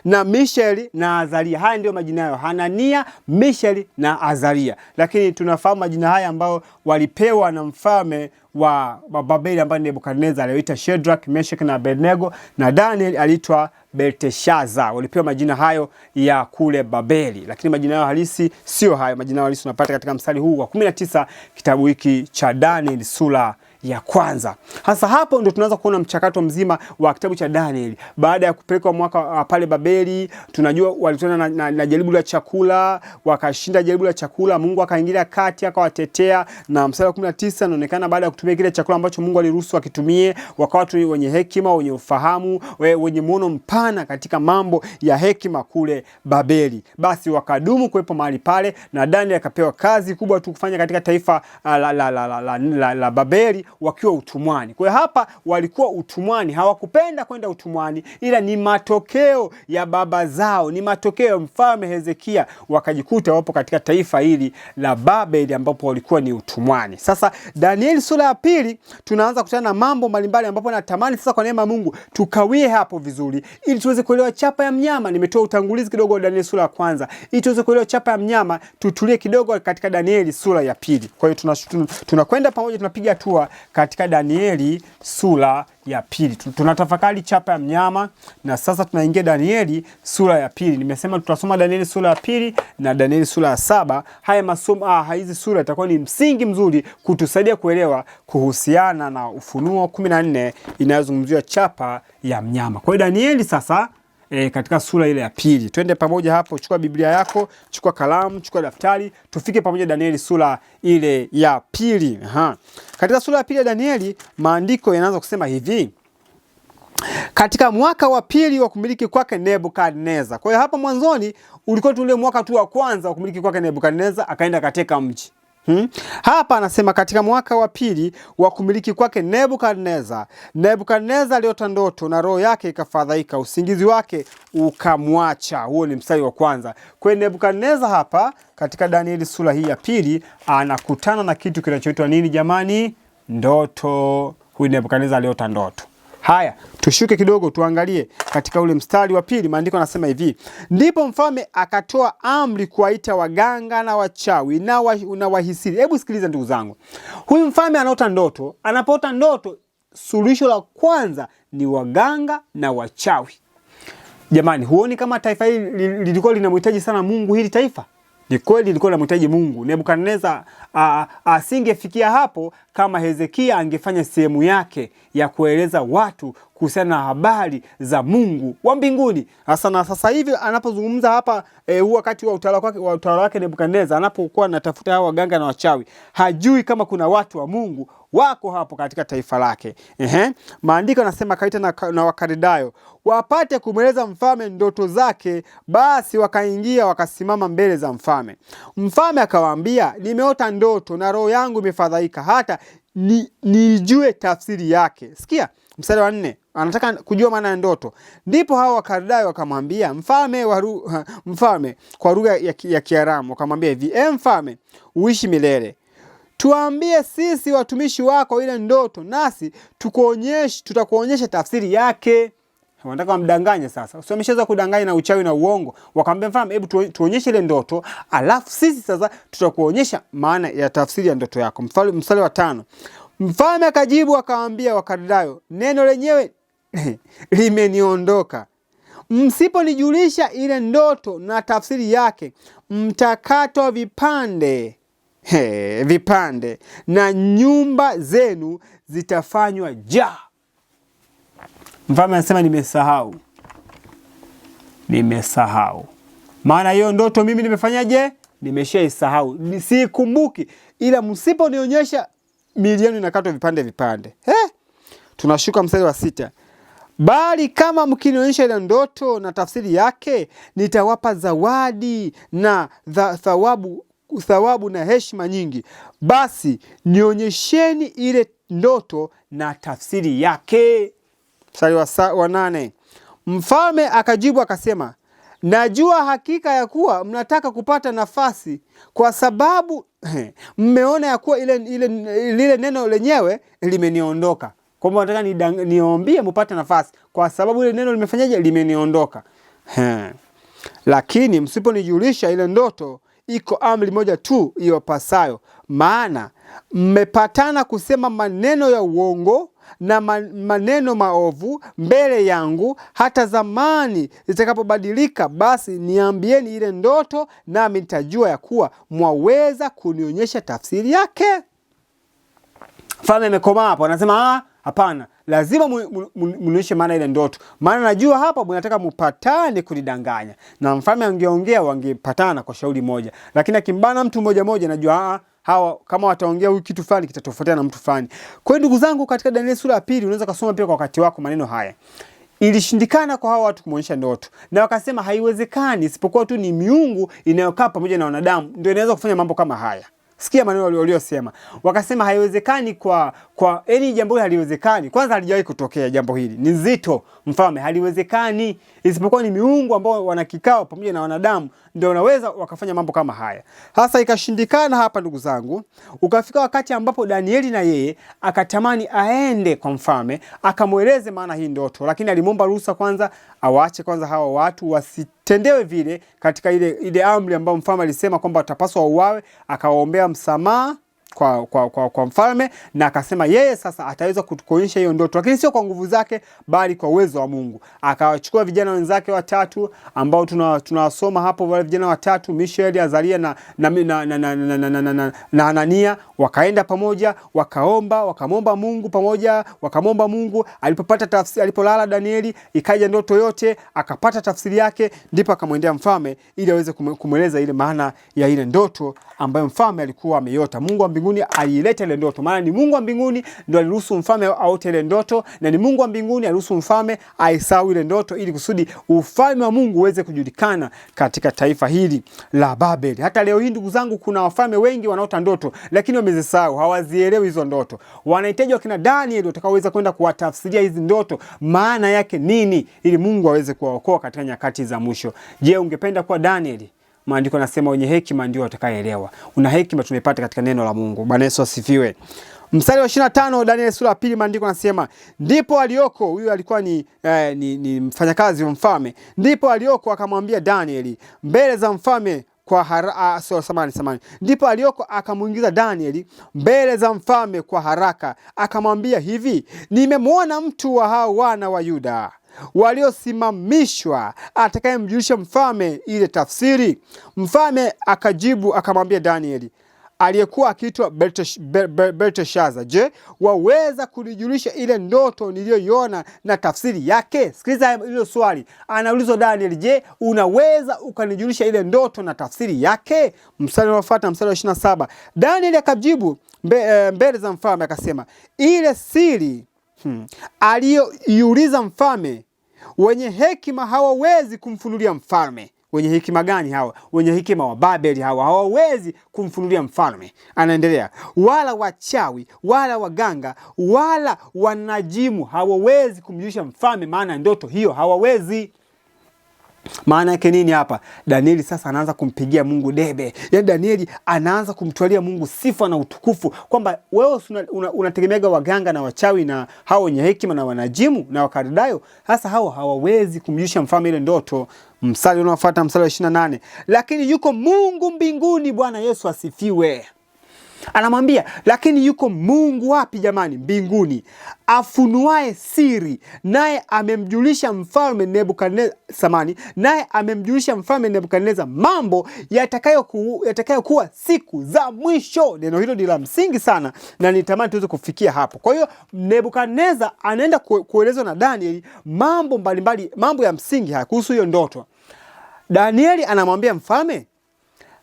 A: na Mishaeli na Azaria. Haya ndio majina yao, Hanania, Mishaeli na Azaria. Lakini tunafahamu majina haya ambao walipewa na mfalme wa Babeli ambaye Nebukadneza, aliyoita Shadrach, Meshach na Abednego, na Daniel aliitwa Belteshaza. Walipewa majina hayo ya kule Babeli, lakini majina yao halisi sio hayo. Majina yao halisi tunapata katika mstari huu wa 19 kitabu hiki cha Daniel sura ya 1. Hasa hapo ndio tunaanza kuona mchakato mzima wa kitabu cha Daniel. Baada ya kupelekwa mwaka pale Babeli, tunajua walitana na jaribu la chakula, wakashinda jaribu la chakula. Mungu akaingilia kati, akawatetea, na mstari wa 19 inaonekana baada ya kutumia kile chakula ambacho Mungu aliruhusu wakitumie, wakawa watu wenye hekima, wenye ufahamu, wenye muono mpana katika mambo ya hekima kule Babeli. Basi wakadumu kuwepo mahali pale, na Daniel akapewa kazi kubwa tu kufanya katika taifa la Babeli, wakiwa utumwani. Kwa hiyo hapa walikuwa utumwani, hawakupenda kwenda utumwani, ila ni matokeo ya baba zao, ni matokeo ya mfalme Hezekia, wakajikuta wapo katika taifa hili la Babeli ambapo walikuwa ni utumwani. Sasa Danieli sura ya pili tunaanza kutana na mambo mbalimbali ambapo natamani sasa kwa neema ya Mungu tukawie hapo vizuri ili tuweze kuelewa chapa ya mnyama. Nimetoa utangulizi kidogo wa Danieli sura ya kwanza ili tuweze kuelewa chapa ya mnyama, tutulie kidogo katika Danieli sura ya pili. Kwa hiyo tunakwenda pamoja, tunapiga hatua katika Danieli sura ya pili. Tunatafakari chapa ya mnyama na sasa tunaingia Danieli sura ya pili. Nimesema tutasoma Danieli sura ya pili na Danieli sura ya saba. Haya masomo hizi sura itakuwa ni msingi mzuri kutusaidia kuelewa kuhusiana na Ufunuo 14 inayozungumzia chapa ya mnyama. Kwa hiyo Danieli sasa katika sura ile ya pili. Twende pamoja hapo, chukua Biblia yako, chukua kalamu, chukua daftari, tufike pamoja Danieli sura ile ya pili. Katika sura ya pili ya Danieli, maandiko yanaanza kusema hivi: katika mwaka wa pili wa kumiliki kwake Nebukadneza. Kwa hiyo hapa mwanzoni ulikuwa tu ule mwaka tu wa kwanza wa kumiliki kwake Nebukadneza, akaenda kateka mji. Hapa anasema katika mwaka wa pili wa kumiliki kwake Nebukadneza. Nebukadneza aliota ndoto na roho yake ikafadhaika, usingizi wake ukamwacha. Huo ni mstari wa kwanza. Kwa Nebukadneza hapa katika Danieli sura hii ya pili anakutana na kitu kinachoitwa nini jamani? Ndoto. Huyu Nebukadneza aliota ndoto. Haya, tushuke kidogo tuangalie katika ule mstari wa pili. Maandiko yanasema hivi: ndipo mfalme akatoa amri kuwaita waganga na wachawi na wahisiri. Hebu sikiliza ndugu zangu. Huyu mfalme anaota ndoto. Anapoota ndoto, suluhisho la kwanza ni waganga na wachawi. Jamani, huoni kama taifa hili lilikuwa linamhitaji sana Mungu hili taifa? Ni kweli lilikuwa linamhitaji Mungu. Nebukadneza asingefikia hapo kama Hezekia angefanya sehemu yake ya kueleza watu kuhusiana na habari za Mungu wa mbinguni. Sasa hivi anapozungumza hapa huu wakati wa utawala wake Nebukadneza, anapokuwa anatafuta hao waganga na wachawi, hajui kama kuna watu wa Mungu wako hapo katika taifa lake. Maandiko yanasema kaita na Wakaldayo wapate kumweleza mfalme ndoto zake. Basi wakaingia wakasimama mbele za mfalme. Mfalme akawaambia, nimeota ndoto na roho yangu imefadhaika hata nijue tafsiri yake. Sikia mstari wa 4, anataka kujua maana ya ndoto. Ndipo hao Wakaldayo wakamwambia mfalme kwa lugha ya Kiaramu, wakamwambia hivi: mfalme, uishi milele, tuambie sisi watumishi wako ile ndoto, nasi tutakuonyesha tafsiri yake. Wanataka wamdanganye sasa. Sio wameshaweza kudanganya na uchawi na uongo. Wakamwambia mfalme, hebu tuonyeshe ile ndoto, alafu sisi sasa tutakuonyesha maana ya tafsiri ya ndoto yako. Mstari wa 5. Mfalme akajibu akawaambia Wakaldayo, neno lenyewe limeniondoka. Msiponijulisha ile ndoto na tafsiri yake, mtakatwa vipande na nyumba zenu zitafanywa jaa. Mfalme anasema nimesahau. Maana hiyo ndoto mimi nimefanyaje? Nimeshaisahau. Sikumbuki. Ila msiponionyesha miili yenu inakatwa vipande. Tunashuka mstari wa 6. Bali kama mkinionyesha ile ndoto na tafsiri yake, nitawapa zawadi na thawabu na heshima nyingi. Basi nionyesheni ile ndoto na tafsiri yake. Mstari wa 8. Mfalme akajibu akasema, najua hakika ya kuwa mnataka kupata nafasi, kwa sababu mmeona ya kuwa lile neno lenyewe limeniondoka. Kwa maana nataka niombie mpate nafasi, kwa sababu ile neno limefanyaje? Limeniondoka. Lakini msiponijulisha ile ndoto, iko amri moja tu iwapasayo, maana mmepatana kusema maneno ya uongo na maneno maovu mbele yangu, hata zamani zitakapobadilika. Basi niambieni ile ndoto, nami nitajua ya kuwa mwaweza kunionyesha tafsiri yake. Mfalme amekomaa hapo, anasema hapana, lazima munionyeshe maana ile ndoto, maana najua hapa mnataka mpatane kunidanganya. Na mfalme angeongea wangepatana kwa shauri moja, lakini akimbana mtu mmoja najua hawa kama wataongea huyu kitu fulani kitatofautiana na mtu fulani. Kwa hiyo ndugu zangu, katika Danieli sura ya pili unaweza kusoma pia kwa wakati wako maneno haya. Ilishindikana kwa hawa watu kumuonyesha ndoto, na wakasema haiwezekani isipokuwa tu ni miungu inayokaa pamoja na wanadamu ndio inaweza kufanya mambo kama haya. Sikia maneno waliosema. Wakasema haiwezekani kwa yani jambo hili haliwezekani. Kwanza halijawahi kutokea jambo hili. Ni nzito mfalme, haliwezekani. Isipokuwa ni miungu ambao wana kikao pamoja na wanadamu ndio wanaweza wakafanya mambo kama haya. Sasa ikashindikana hapa ndugu zangu. Ukafika wakati ambapo Danieli na yeye akatamani aende kwa mfalme, akamueleze maana hii ndoto, lakini alimwomba ruhusa kwanza awaache kwanza hawa watu wasitendewe vile katika ile amri ambayo mfalme alisema kwamba watapaswa wauawe. Akawaombea msamaha kwa mfalme na akasema yeye sasa ataweza kuonyesha hiyo ndoto, lakini sio kwa nguvu zake bali kwa uwezo wa Mungu. Akawachukua vijana wenzake watatu ambao tunawasoma hapo, wale vijana watatu Mishaeli, Azaria na Hanania, wakaenda pamoja wakamwomba Mungu pamoja, wakamwomba Mungu. Alipopata tafsiri, alipolala Danieli ikaja ndoto yote, akapata tafsiri yake, ndipo akamwendea mfalme ili aweze kumweleza ile maana ya ile ndoto ambayo mfalme alikuwa ameiota. Mungu wa mbinguni aliileta ile ndoto, maana ni Mungu wa mbinguni ndio aliruhusu mfalme aote ile ndoto, na ni Mungu wa mbinguni aliruhusu mfalme aisahau ile ndoto ili kusudi ufalme wa Mungu uweze kujulikana katika taifa hili la Babeli. Hata leo hii ndugu zangu, kuna wafalme wengi wanaota ndoto lakini wamezisahau, hawazielewi hizo ndoto. Wanahitaji wakina Daniel watakaoweza kwenda kuwatafsiria hizi ndoto maana yake nini, ili Mungu aweze kuwaokoa katika nyakati za mwisho. Je, ungependa kuwa Daniel? Maandiko yanasema wenye hekima ndio watakayeelewa. Una hekima tumepata katika neno la Mungu. Bwana Yesu asifiwe. Mstari wa 25 Danieli sura ya 2, maandiko yanasema ndipo alioko, huyu alikuwa ni mfanyakazi wa mfalme, ndipo alioko akamwambia Danieli mbele za mfalme kwa ndipo alioko akamuingiza Danieli mbele za mfalme kwa haraka, akamwambia hivi, nimemwona mtu wa hao wana wa Yuda waliosimamishwa atakayemjulisha mfalme ile tafsiri. Mfalme akajibu akamwambia Danieli aliyekuwa akiitwa Belteshaza, je, waweza kunijulisha ile ndoto niliyoiona na tafsiri yake? Sikiliza hilo swali. Anaulizwa Danieli, je, unaweza ukanijulisha ile ndoto na tafsiri yake? Mstari unaofuata, mstari wa 27, Danieli akajibu mbele za mfalme akasema, ile siri aliyoiuliza mfalme wenye hekima hawawezi kumfunulia mfalme. Wenye hekima gani hawa? Wenye hekima wa Babeli hawa hawawezi kumfunulia mfalme. Anaendelea, wala wachawi wala waganga wala wanajimu hawawezi kumjulisha mfalme maana ndoto hiyo, hawawezi. Maana yake nini hapa? Danieli sasa anaanza kumpigia Mungu debe. Yaani Danieli anaanza kumtwalia Mungu sifa na utukufu kwamba wewe unategemeaga waganga na wachawi na hao wenye hekima na wanajimu na wakaridayo, sasa hao hawawezi kumjulisha mfalme ile ndoto. Mstari unaofuata, mstari wa 28, lakini yuko Mungu mbinguni. Bwana Yesu asifiwe. Anamwambia, lakini yuko Mungu wapi jamani? Mbinguni, afunuae siri, naye amemjulisha mfalme Nebukadneza mambo yatakayokuwa siku za mwisho. Neno hilo ni la msingi sana na nitamani tuweze kufikia hapo. Kwa hiyo Nebukadneza anaenda kuelezwa na Danieli mambo mbalimbali, mambo ya msingi haya kuhusu hiyo ndoto. Danieli anamwambia mfalme,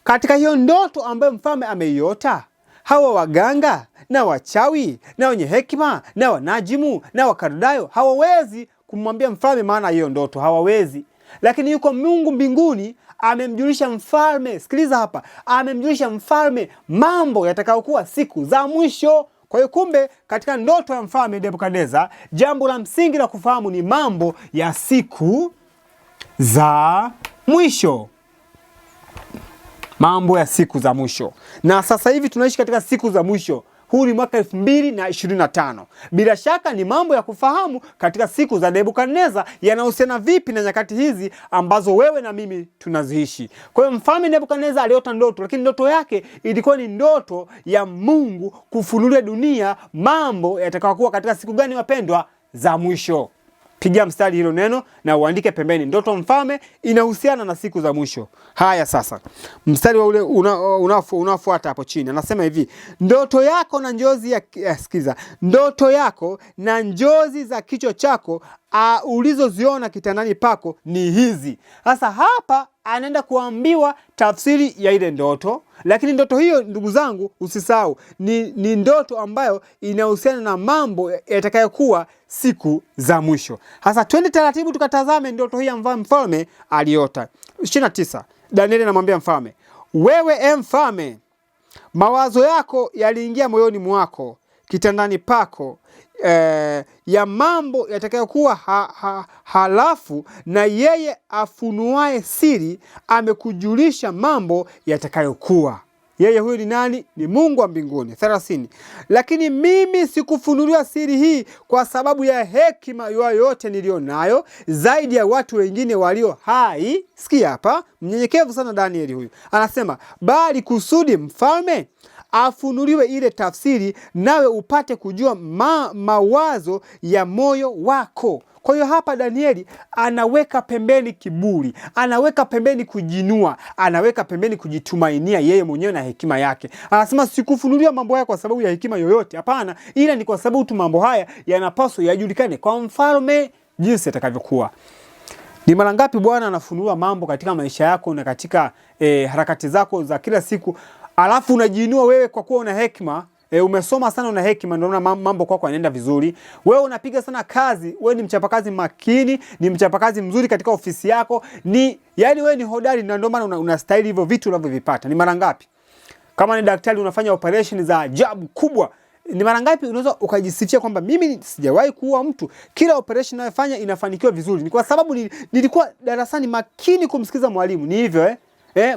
A: katika hiyo ndoto ambayo mfalme ameiota, hawa waganga na wachawi na wenye hekima na wanajimu na wakardayo hawawezi kumwambia mfalme maana hiyo ndoto, hawawezi. Lakini yuko Mungu mbinguni amemjulisha mfalme, sikiliza hapa, amemjulisha mfalme mambo yatakayokuwa siku za mwisho. Kwa hiyo kumbe katika ndoto ya mfalme Nebukadneza, jambo la msingi la kufahamu ni mambo ya siku za mwisho. Mambo ya siku za mwisho. Na sasa hivi tunaishi katika siku za mwisho. Huu ni mwaka 2025. Bila shaka ni mambo ya kufahamu katika siku za Nebukadneza yanahusiana vipi na nyakati hizi ambazo wewe na mimi tunaziishi. Kwa hiyo mfalme Nebukadneza aliota ndoto, lakini ndoto yake ilikuwa ni ndoto ya Mungu kufunulia dunia mambo yatakayokuwa katika siku gani wapendwa? Za mwisho. Pigia mstari hilo neno na uandike pembeni. Ndoto mfalme inahusiana na siku za mwisho. Haya sasa, mstari wa ule unafuata hapo chini anasema hivi, ndoto yako na njozi ndoto yako na njozi za kichwa chako ulizoziona kitandani pako ni hizi. Sasa hapa anaenda kuambiwa tafsiri ya ile ndoto, lakini ndoto hiyo ndugu zangu usisahau ni ndoto ambayo inahusiana na mambo yatakayokuwa siku za mwisho. Sasa twende taratibu tukatazame ndoto hii ambayo mfalme aliota. 29, Danieli anamwambia mfalme, wewe mfalme
B: mawazo yako yaliingia moyoni mwako, kitandani pako, ya mambo yatakayokuwa halafu, na yeye afunuaye siri amekujulisha mambo yatakayokuwa. Yeye huyu ni nani? Ni Mungu wa mbinguni. 30. Lakini mimi sikufunuliwa siri hii kwa sababu ya hekima yoyote niliyo nayo zaidi ya watu wengine walio hai. Sikia hapa, mnyenyekevu sana Danieli huyu. Anasema, bali kusudi mfalme afunuliwe ile tafsiri, nawe upate kujua mawazo ya moyo wako. Kwa hiyo hapa Danieli anaweka pembeni kiburi, anaweka pembeni kujinua, anaweka pembeni kujitumainia yeye mwenyewe na hekima yake. Anasema sikufunulia mambo haya kwa sababu ya hekima yoyote, hapana, ila ni kwa sababu tu mambo haya yanapaswa yajulikane kwa mfalme jinsi atakavyokuwa. Ni mara ngapi Bwana anafunua mambo katika maisha yako na katika harakati zako za kila siku, alafu unajiinua wewe kwa kuwa una hekima. Umesoma sana, una hekima, ndio mambo kwako yanaenda vizuri. Wewe unapiga sana kazi, wewe ni mchapakazi makini, ni mchapakazi mzuri katika ofisi yako, yani wewe ni hodari, na ndio maana unastahili hivyo vitu unavyovipata. Ni mara ngapi kama ni daktari unafanya operation za ajabu kubwa, ni mara ngapi unaweza ukajisifia kwamba mimi sijawahi kuua mtu, kila operation ninayofanya inafanikiwa vizuri? Ni kwa sababu nilikuwa darasani makini kumsikiza mwalimu. Ni hivyo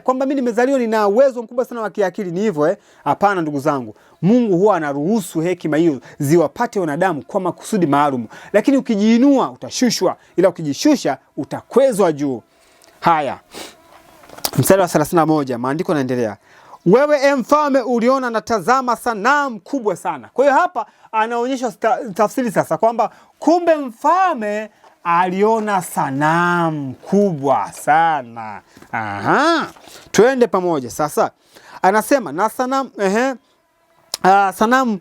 B: kwamba mimi nimezaliwa nina uwezo mkubwa sana wa kiakili, ni hivyo Hapana ndugu zangu. Mungu huwa anaruhusu hekima hiyo ziwapate wanadamu kwa makusudi maalum. Lakini ukijiinua utashushwa, ila ukijishusha utakwezwa juu. Haya, mstari wa 31 maandiko yanaendelea. Wewe mfalme uliona na tazama sanamu kubwa sana. Kwa hiyo hapa anaonyesha tafsiri sasa kwamba kumbe mfalme aliona sanamu kubwa sana. Twende pamoja sasa. Anasema na sanamu sanamu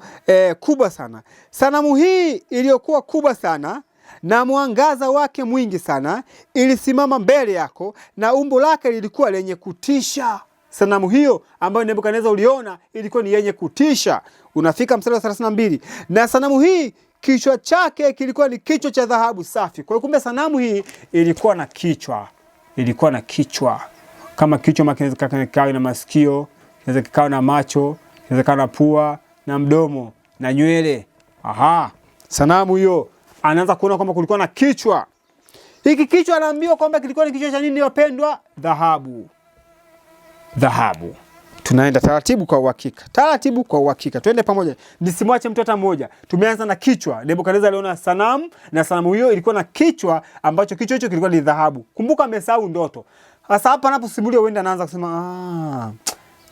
B: kubwa sana. Sanamu hii iliyokuwa kubwa sana na mwangaza wake mwingi sana ilisimama mbele yako, na umbo lake lilikuwa lenye kutisha. Sanamu hiyo ambayo Nebukadneza uliona ilikuwa ni yenye kutisha. Unafika mstari wa 32. Na sanamu hii kichwa chake kilikuwa ni kichwa cha dhahabu safi. Kwa hiyo kumbe sanamu hii ilikuwa na kichwa. Ilikuwa na kichwa. Kama kichwa kinaweza kikawa na masikio, kinaweza kikawa na macho, kinaweza kikawa na pua na mdomo na nywele. Sanamu hiyo anaanza kuona kwamba kulikuwa na kichwa. Hiki kichwa anaambiwa kwamba kilikuwa ni kichwa cha nini wapendwa? Dhahabu. Dhahabu. Tunaenda taratibu kwa uhakika. Taratibu kwa uhakika. Twende pamoja. Nisimwache mtu hata mmoja. Tumeanza na kichwa. Nebukadneza aliona sanamu, na sanamu hiyo ilikuwa na kichwa ambacho kichwa hicho kilikuwa ni dhahabu. Kumbuka amesahau ndoto. Sasa hapa anaposimulia huenda anaanza kusema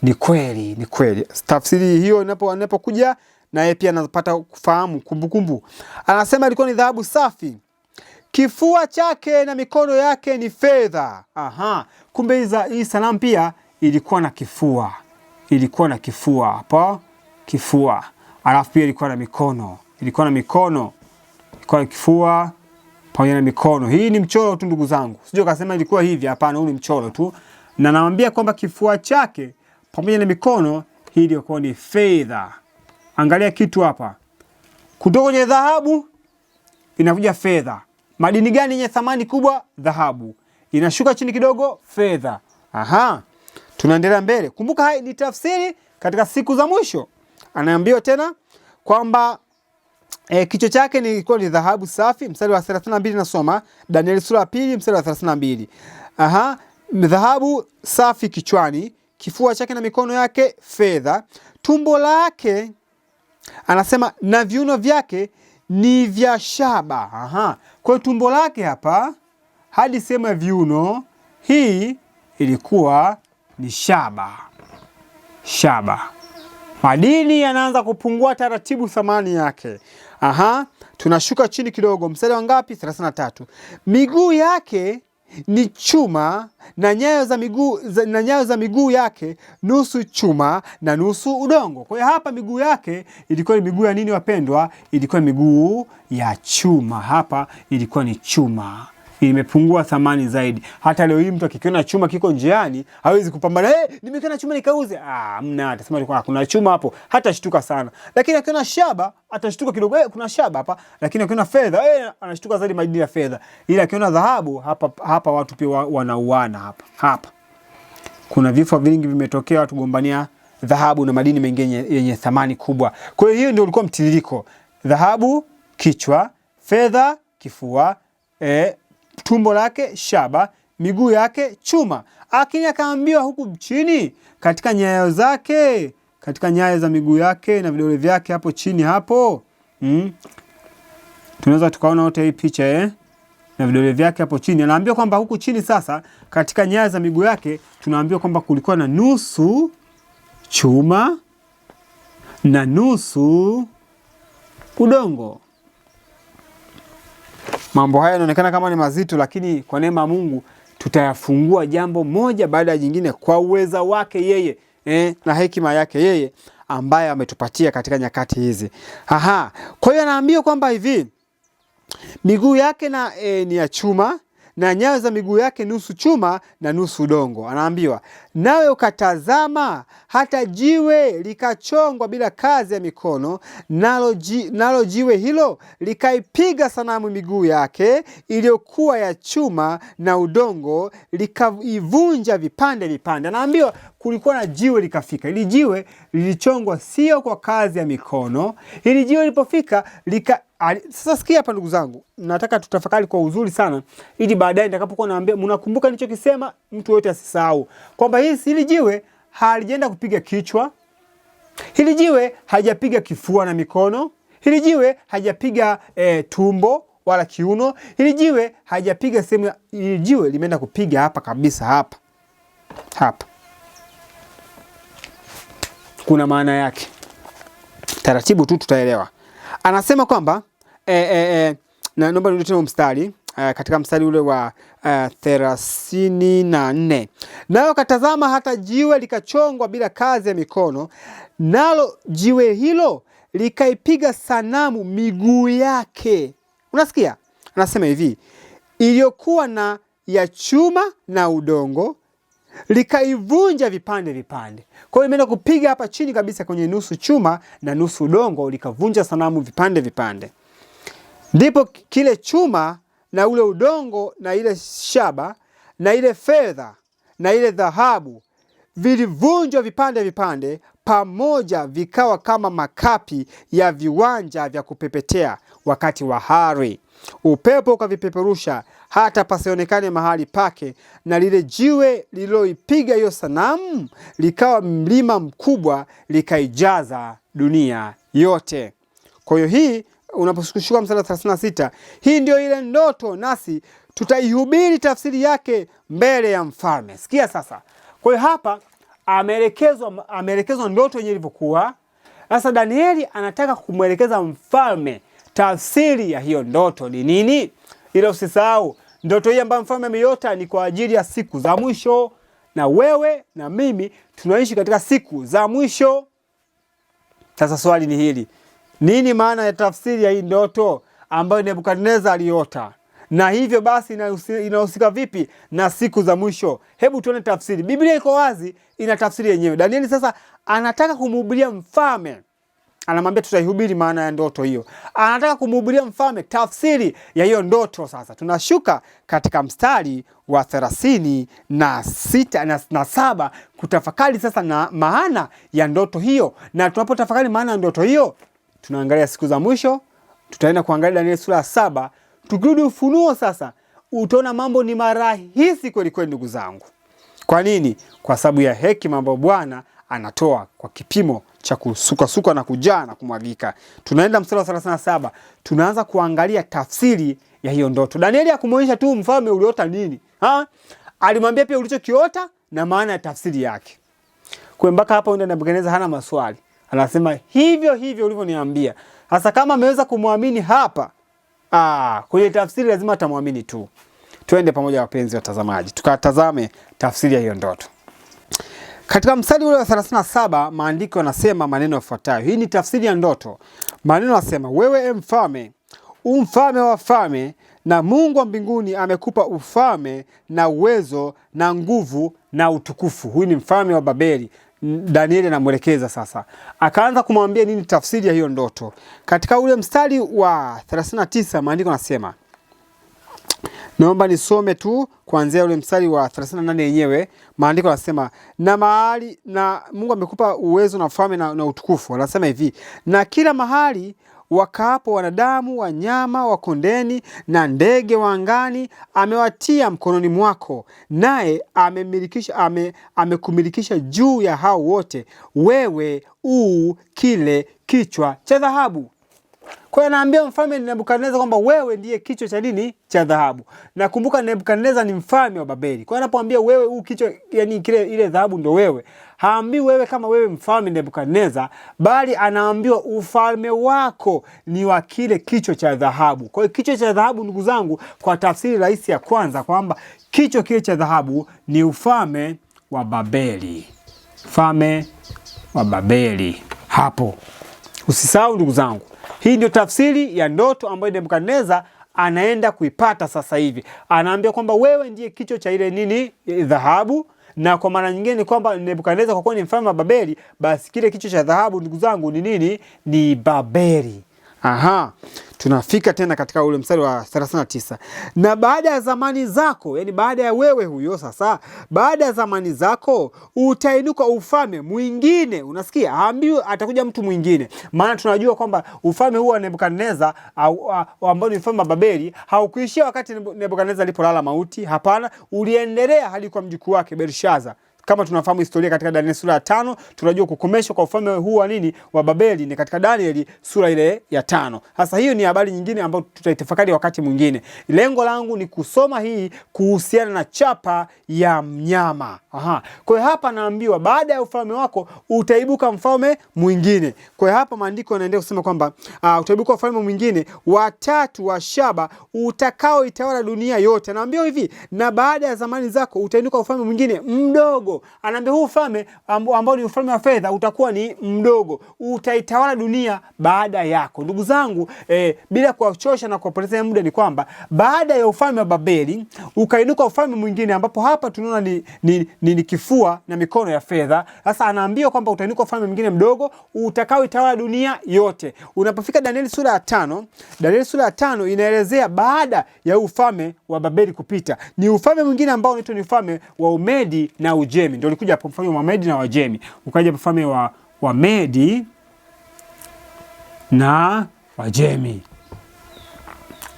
B: ni kweli, ni kweli. Tafsiri hiyo inapokuja na yeye pia anapata kufahamu kumbukumbu. Anasema ilikuwa ni dhahabu safi. Kifua chake na mikono yake ni fedha. Kumbe hii sanamu pia ilikuwa na kifua. Ilikuwa na kifua hapa, kifua. Alafu pia ilikuwa na mikono. Ilikuwa na mikono. Ilikuwa na kifua pamoja na mikono. Hii ni mchoro tu ndugu zangu. Sio kasema ilikuwa hivi, hapana, huu ni mchoro tu. Na naambia kwamba kifua chake pamoja na mikono hii ilikuwa ni fedha. Angalia kitu hapa. Kutoka kwenye dhahabu inakuja fedha. Madini gani yenye thamani kubwa? Dhahabu. Inashuka chini kidogo, fedha. Tunaendelea mbele. Kumbuka hai ni tafsiri katika siku za mwisho. Anaambiwa tena kwamba kichwa chake ilikuwa ni dhahabu safi. Mstari wa 32 nasoma. Danieli sura ya 2 mstari wa 32. Dhahabu safi kichwani, kifua chake na mikono yake fedha. Tumbo lake anasema na viuno vyake ni vya shaba. Kwa hiyo tumbo lake hapa hadi sehemu ya viuno hii ilikuwa ni shaba. Shaba. Madini yanaanza kupungua taratibu thamani yake. Tunashuka chini kidogo. Mstari wa ngapi? 33. Miguu yake ni chuma na nyayo za miguu yake nusu chuma na nusu udongo. Kwa hiyo hapa miguu yake ilikuwa ni miguu ya nini wapendwa? Ilikuwa ni miguu ya chuma. Hapa ilikuwa ni chuma. Imepungua thamani zaidi. Hata leo hii mtu akikiona chuma kiko njiani hawezi kupambana, nimekiona chuma nikauze. Mna atasema alikuwa kuna chuma hapo, hata shtuka sana. Lakini akiona shaba atashtuka kidogo, kuna shaba hapa. Lakini akiona fedha, anashtuka zaidi madini ya fedha. Ila akiona dhahabu, hapa watu pia wanauana hapa. Kuna vifo vingi vimetokea, watu gombania dhahabu na madini mengine yenye thamani kubwa. Kwa hiyo ndio ulikuwa mtiririko: dhahabu kichwa, fedha kifua, tumbo lake shaba, miguu yake chuma. Lakini akaambiwa huku chini katika nyayo zake, katika nyayo za miguu yake na vidole vyake hapo chini hapo, tunaweza tukaona wote hii picha na vidole vyake hapo chini. Anaambiwa kwamba huku chini sasa katika nyayo za miguu yake tunaambiwa kwamba kulikuwa na nusu chuma na nusu udongo. Mambo haya yanaonekana kama ni mazito, lakini kwa neema ya Mungu tutayafungua jambo moja baada ya jingine kwa uweza wake yeye, na hekima yake yeye ambaye ametupatia katika nyakati hizi. Kwa hiyo anaambiwa kwamba hivi miguu yake ni ya chuma na nyayo za miguu yake nusu chuma na nusu udongo. Anaambiwa nawe ukatazama hata jiwe likachongwa bila kazi ya mikono, nalo jiwe hilo likaipiga sanamu miguu yake iliyokuwa ya chuma na udongo, likaivunja vipande vipande. Anaambiwa kulikuwa na jiwe likafika. Hili jiwe lilichongwa sio kwa kazi ya mikono. Hili jiwe lilipofika sasa sikia hapa ndugu zangu, nataka tutafakari kwa uzuri sana ili baadaye nitakapokuwa naambia mnakumbuka nilichokisema, mtu yote asisahau kwamba hili jiwe halijaenda kupiga kichwa. Hili jiwe hajapiga kifua na mikono. Hili jiwe hajapiga tumbo wala kiuno. Hili jiwe hajapiga sehemu. Hili jiwe limeenda kupiga hapa kabisa, hapa. Kuna maana yake. Taratibu tu tutaelewa. Anasema kwamba na naomba nirudi tena mstari katika mstari ule wa 34. Nayo katazama hata jiwe likachongwa bila kazi ya mikono, nalo jiwe hilo likaipiga sanamu miguu yake. Unasikia? Anasema hivi, iliyokuwa na ya chuma na udongo, likaivunja vipande vipande. Kwa hiyo imeenda kupiga hapa chini kabisa kwenye nusu chuma na nusu udongo, likavunja sanamu vipande vipande. Ndipo kile chuma na ule udongo na ile shaba na ile fedha na ile dhahabu vilivunjwa vipande vipande pamoja, vikawa kama makapi ya viwanja vya kupepetea wakati wa hari. Upepo ukavipeperusha hata pasionekane mahali pake, na lile jiwe lililoipiga hiyo sanamu likawa mlima mkubwa, likaijaza dunia yote. Kwa hiyo hii unaposhuka mstari wa 36, hii ndio ile ndoto, nasi tutaihubiri tafsiri yake mbele ya mfalme. Sikia sasa. Kwa hiyo hapa ameelekezwa ndoto yenyewe ilivyokuwa. Sasa Danieli anataka kumwelekeza mfalme tafsiri ya hiyo ndoto ni nini. Ila usisahau ndoto hii ambayo mfalme ameiota ni kwa ajili ya siku za mwisho, na wewe na mimi tunaishi katika siku za mwisho. Sasa swali ni hili: nini maana ya tafsiri ya hii ndoto ambayo Nebukadneza aliota, na hivyo basi inahusika vipi na siku za mwisho? Hebu tuone tafsiri. Biblia iko wazi, ina tafsiri yenyewe. Danieli sasa anataka kumhubiria mfalme, anamwambia tutaihubiri maana ya ndoto hiyo. Anataka kumhubiria mfalme tafsiri ya hiyo ndoto. Sasa tunashuka katika mstari wa 36 na 7 kutafakari sasa na maana ya ndoto hiyo. Na tunapotafakari maana ya ndoto hiyo, tunaangalia siku za mwisho. Tutaenda kuangalia Danieli sura 7. Tukirudi Ufunuo sasa, utaona mambo ni marahisi kweli kweli ndugu zangu. Kwa nini? Kwa sababu ya hekima ambayo Bwana anatoa kwa kipimo cha kusuka na kujaa na kumwagika. Tunaenda mstari wa 37, tunaanza kuangalia tafsiri ya hiyo ndoto. Danieli hakumwonyesha tu mfalme uliota nini. Alimwambia pia ulichokiota na maana ya tafsiri yake. Kwa mpaka hapa ndio Nebukadneza hana maswali. Anasema hivyo ulivyoniambia. Sasa kama ameweza kumwamini hapa, kwenye tafsiri lazima atamwamini tu. Twende pamoja wapenzi watazamaji, tukatazame tafsiri ya hiyo ndoto. Katika mstari ule wa 37 maandiko yanasema maneno yafuatayo. Hii ni tafsiri ya ndoto. Maneno yanasema, wewe mfalme, mfalme wa wafalme, na Mungu wa mbinguni amekupa ufalme na uwezo na nguvu na utukufu. Huyu ni mfalme wa Babeli. Danieli anamwelekeza sasa. Akaanza kumwambia nini tafsiri ya hiyo ndoto. Katika ule mstari wa 39 maandiko yanasema, Naomba nisome tu kuanzia ule mstari wa 38 yenyewe. Maandiko yanasema na Mungu amekupa uwezo na ufalme na utukufu. Anasema hivi, na kila mahali wakaapo wanadamu, wanyama wa kondeni na ndege wa angani amewatia mkononi mwako, naye amekumilikisha juu ya hao wote. Wewe kile kichwa cha dhahabu. Kwa hiyo anaambia mfalme Nebukadneza kwamba wewe ndiye kichwa cha nini? Cha dhahabu. Na kumbuka Nebukadneza ni mfalme wa Babeli. Kwa hiyo anapoambia wewe kichwa, yani ile dhahabu ndio wewe, haambii wewe kama wewe mfalme Nebukadneza, bali anaambiwa ufalme wako ni wa kile kichwa cha dhahabu. Kwa hiyo kichwa cha dhahabu, ndugu zangu, kwa tafsiri rahisi ya kwanza, kwamba kichwa kile cha dhahabu ni ufalme wa Babeli. Ufalme wa Babeli. Hapo usisahau ndugu zangu. Hii ndio tafsiri ya ndoto ambayo Nebukadneza anaenda kuipata sasa hivi. Anaambia kwamba wewe ndiye kichwa cha ile nini? Dhahabu. Na kwa maana nyingine ni kwamba Nebukadneza kwa kuwa ni mfalme wa Babeli, basi kile kichwa cha dhahabu ndugu zangu ni nini? Ni Babeli. Aha. Tunafika tena katika ule mstari wa 39. Na baada ya zamani zako, yani baada ya wewe huyo sasa, baada ya zamani zako utainuka ufalme mwingine. Unasikia? Haambiwi atakuja mtu mwingine. Maana tunajua kwamba ufalme huo wa Nebukadneza ambao ni ufalme wa Babeli haukuishia wakati Nebukadneza alipolala mauti. Hapana, uliendelea hadi kwa mjukuu wake Belshaza. Kama tunafahamu historia katika Danieli sura ya 5, tunajua kukomeshwa kwa ufalme huu wa nini? Wa Babeli ni katika Danieli sura ile ya 5. Sasa hiyo ni habari nyingine ambayo tutaitafakari wakati mwingine. Lengo langu ni kusoma hii kuhusiana na chapa ya mnyama. Kwa hiyo hapa naambiwa baada ya ufalme wako utaibuka mfalme mwingine. Kwa hiyo hapa maandiko yanaendelea kusema kwamba utaibuka ufalme mwingine watatu wa shaba utakao itawala dunia yote. Naambiwa hivi, na baada ya zamani zako utainuka ufalme mwingine mdogo. Anaambia huu ufalme ambao ni ufalme wa fedha utakuwa ni mdogo, utaitawala dunia baada yako. Ndugu zangu, bila kuwachosha na kuwapotezea muda, ni kwamba baada ya ufalme wa Babeli ukainuka ufalme mwingine, ambapo hapa tunaona ni kifua na mikono ya fedha. Sasa anaambia kwamba utainuka ufalme mwingine mdogo utakao itawala dunia yote. Unapofika Danieli sura ya 5, Danieli sura ya 5 inaelezea baada ya ufalme wa Babeli kupita ni ufalme mwingine ambao unaitwa ni ufalme wa Umedi na Ujemi. Ndio ulikuja hapo mfalme wa Medi na Wajemi. Ukaja mfalme wa Medi na Wajemi.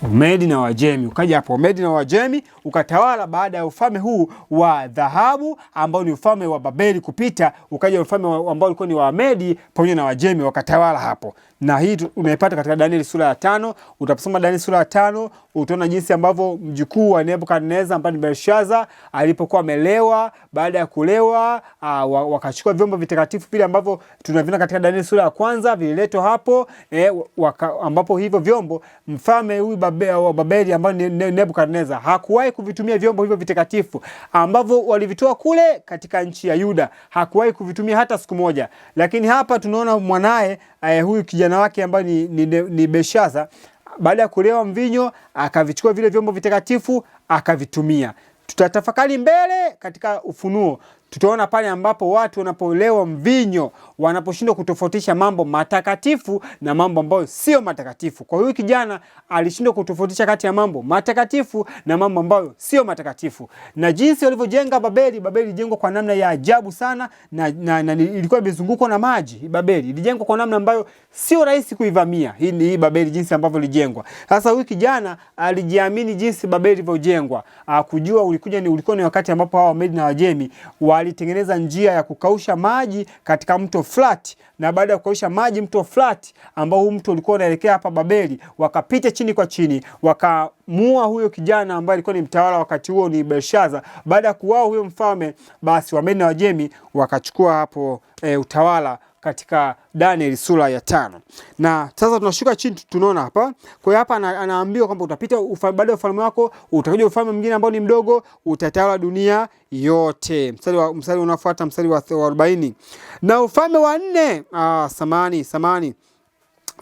B: Umedi na Wajemi. Ukaja hapo Umedi na Wajemi ukatawala baada ya ufalme huu wa dhahabu ambao ni ufalme wa Babeli kupita. Ukaja ufalme ambao ulikuwa ni wa Medi pamoja na Wajemi wakatawala hapo. Na hii unaipata katika Danieli sura ya 5. Utaposoma Danieli sura ya 5 utaona jinsi ambavyo mjukuu wa Nebukadneza ambaye ni Belshaza alipokuwa amelewa. Baada ya kulewa wakachukua vyombo vitakatifu vile ambavyo tunaviona katika Danieli sura ya 1 vililetwa hapo, ambapo hivyo vyombo mfalme huyu wa Babeli ambaye ni Nebukadneza hakuwahi kuvitumia vyombo hivyo vitakatifu ambavyo walivitoa kule katika nchi ya Yuda. Hakuwahi kuvitumia hata siku moja. Lakini hapa tunaona mwanae huyu kijana wake ambaye ni Belshaza, baada ya kulewa mvinyo akavichukua vile vyombo vitakatifu akavitumia. Tutatafakari mbele katika Ufunuo. Tutaona pale ambapo watu wanapolewa mvinyo wanaposhindwa kutofautisha mambo matakatifu na mambo ambayo sio matakatifu. Kwa hiyo kijana alishindwa kutofautisha kati ya mambo matakatifu na mambo ambayo sio matakatifu. Na jinsi walivyojenga Babeli ilijengwa kwa namna ya ajabu sana na ilikuwa imezungukwa na maji. Babeli ilijengwa kwa namna ambayo sio rahisi kuivamia. Hii Babeli jinsi ambavyo ilijengwa. Sasa huyu kijana alijiamini jinsi Babeli ilivyojengwa. Kujua ulikuwa ni wakati ambapo hao Wamedi na Wajemi walitengeneza njia ya kukausha maji katika mto Frati, na baada ya kukausha maji mto Frati ambao huu mto ulikuwa unaelekea hapa Babeli, wakapita chini kwa chini wakamua huyo kijana ambaye alikuwa ni mtawala wakati huo ni Belshaza. Baada ya kuuao huyo mfalme, basi Wamedi na Wajemi wakachukua hapo utawala katika Danieli sura ya 5. Na sasa tunashuka chini tunaona hapa. Kwa hiyo hapa anaambiwa kwamba utapita baada ya ufalme wako utakuja ufalme mwingine ambao ni mdogo utatawala dunia yote. Mstari unafuata mstari wa 40. Na ufalme wa 4 samani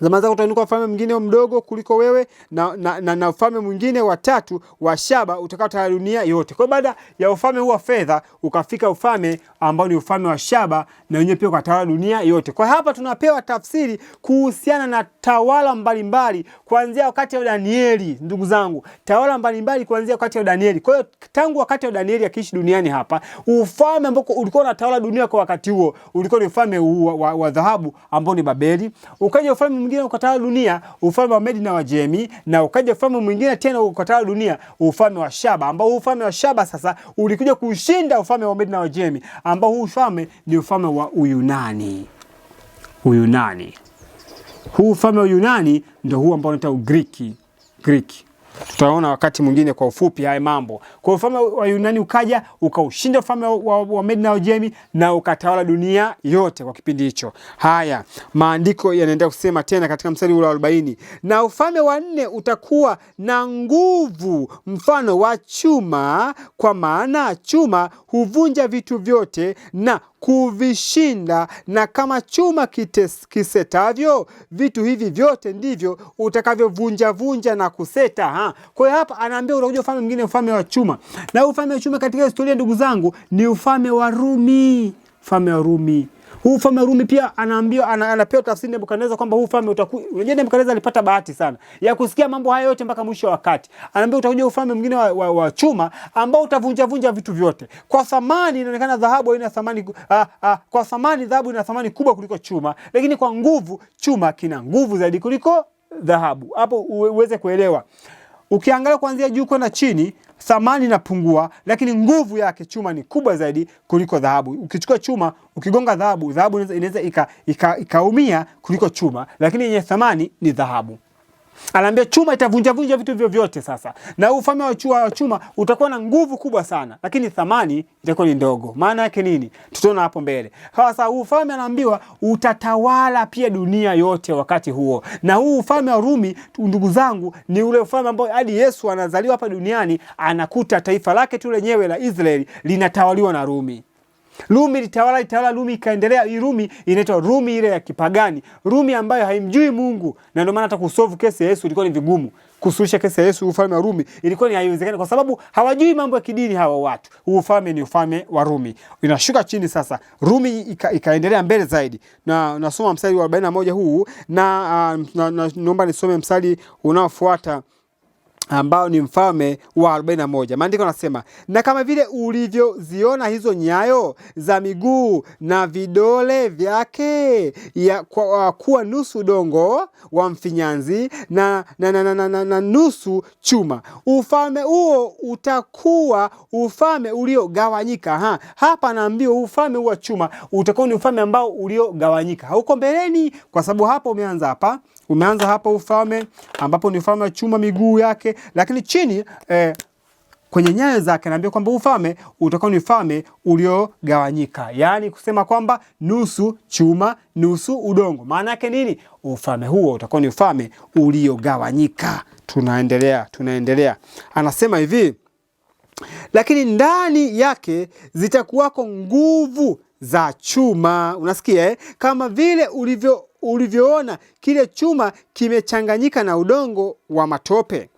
B: zama zako utainuka ufalme mwingine mdogo kuliko wewe na ufalme mwingine wa tatu wa shaba utakaotawala dunia yote. Kwa baada ya ufalme huu wa fedha ukafika ufalme ambao ni ufalme wa shaba, na wenyewe pia ukatawala dunia yote. Kwa hapa tunapewa tafsiri kuhusiana na tawala mbalimbali kuanzia wakati wa Danieli. Ndugu zangu, tawala mbalimbali kuanzia wakati wa Danieli. Kwa hiyo tangu wakati wa Danieli akiishi duniani hapa, ufalme ambao ulikuwa unatawala dunia kwa wakati huo ulikuwa ni ufalme wa dhahabu ambao ni Babeli. Ukaja ufalme mwingine ukatawala dunia, ufalme wa Medi na Wajemi, na ukaja ufalme mwingine tena ukatawala dunia, ufalme wa shaba, ambao ufalme wa shaba sasa ulikuja kushinda ufalme wa Medi na Wajemi, ambao huu ufalme ni ufalme wa Uyunani. Huu ufalme wa Uyunani ndio huu ambao unaitwa Ugiriki. Tutaona wakati mwingine kwa ufupi haya mambo. Kwa ufalme wa Yunani ukaja ukaushinda ufalme wa Medi na Wajemi na ukatawala dunia yote kwa kipindi hicho. Haya, maandiko yanaendelea kusema tena katika mstari wa 40, na ufalme wa 4 utakuwa na nguvu mfano wa chuma, kwa maana chuma huvunja vitu vyote na kuvishinda, na kama chuma kisetavyo vitu hivi vyote ndivyo utakavyovunja na kuseta. Kwa hiyo hapa anaambia utakuja ufalme mwingine, ufalme wa chuma. Na ufalme wa chuma katika historia, ndugu zangu, ni ufalme wa Rumi. Huu ufalme wa Rumi pia anapewa tafsiri Nebukadneza kwamba huu ufalme utakuwa. Unajua Nebukadneza alipata bahati sana ya kusikia mambo haya yote mpaka mwisho wa wakati. Anaambia utakuja ufalme mwingine wa chuma ambao utavunja vitu vyote. Kwa thamani inaonekana dhahabu haina thamani, kwa thamani dhahabu ina thamani kubwa kuliko chuma, lakini kwa nguvu chuma kina nguvu zaidi kuliko dhahabu. Hapo uweze kuelewa. Ukiangalia kuanzia juu kwenda chini, thamani inapungua, lakini nguvu yake chuma ni kubwa zaidi kuliko dhahabu. Ukichukua chuma ukigonga dhahabu inaweza ikaumia kuliko chuma, lakini yenye thamani ni dhahabu. Anaambia chuma itavunja vitu vyote sasa. Na ufalme wa chuma utakuwa na nguvu kubwa sana, lakini thamani itakuwa ni ndogo. Maana yake nini? Tutaona hapo mbele. Sasa ufalme anaambiwa utatawala pia dunia yote wakati huo. Na huu ufalme wa Rumi, ndugu zangu, ni ule ufalme ambao hadi Yesu anazaliwa hapa duniani anakuta taifa lake tu lenyewe la Israeli linatawaliwa na Rumi. Rumi litawala, Rumi ikaendelea. Hii Rumi inaitwa Rumi ile ya kipagani, Rumi ambayo haimjui Mungu, na ndio maana hata kusolve kesi ya Yesu ilikuwa ni vigumu. Kusuluhisha kesi ya Yesu, ufalme wa Rumi, ilikuwa ni haiwezekani kwa sababu hawajui mambo ya kidini hawa watu. Huu ufalme ni ufalme wa Rumi. Inashuka chini sasa, Rumi ikaendelea mbele zaidi. Na nasoma mstari wa 41 huu, na naomba nisome mstari unaofuata ambao ni mfalme wa 41. Maandiko yanasema, na kama vile ulivyoziona hizo nyayo za miguu na vidole vyake kuwa nusu udongo wa mfinyanzi na nusu chuma, ufalme huo utakuwa ufalme uliogawanyika. Hapa naambiwa ufalme wa chuma utakuwa ni ufalme ambao uliogawanyika. Hauko mbeleni, kwa sababu hapa umeanza hapa ufalme ambapo ni ufalme wa chuma miguu yake, lakini chini kwenye nyayo zake anaambia kwamba ufalme utakuwa ni ufalme uliogawanyika. Yaani kusema kwamba nusu chuma nusu udongo. Maana yake nini? Ufalme huo utakuwa ni ufalme uliogawanyika. Tunaendelea. Anasema hivi, lakini ndani yake zitakuwako nguvu za chuma. Unasikia kama vile ulivyoona kile chuma kimechanganyika na udongo wa matope,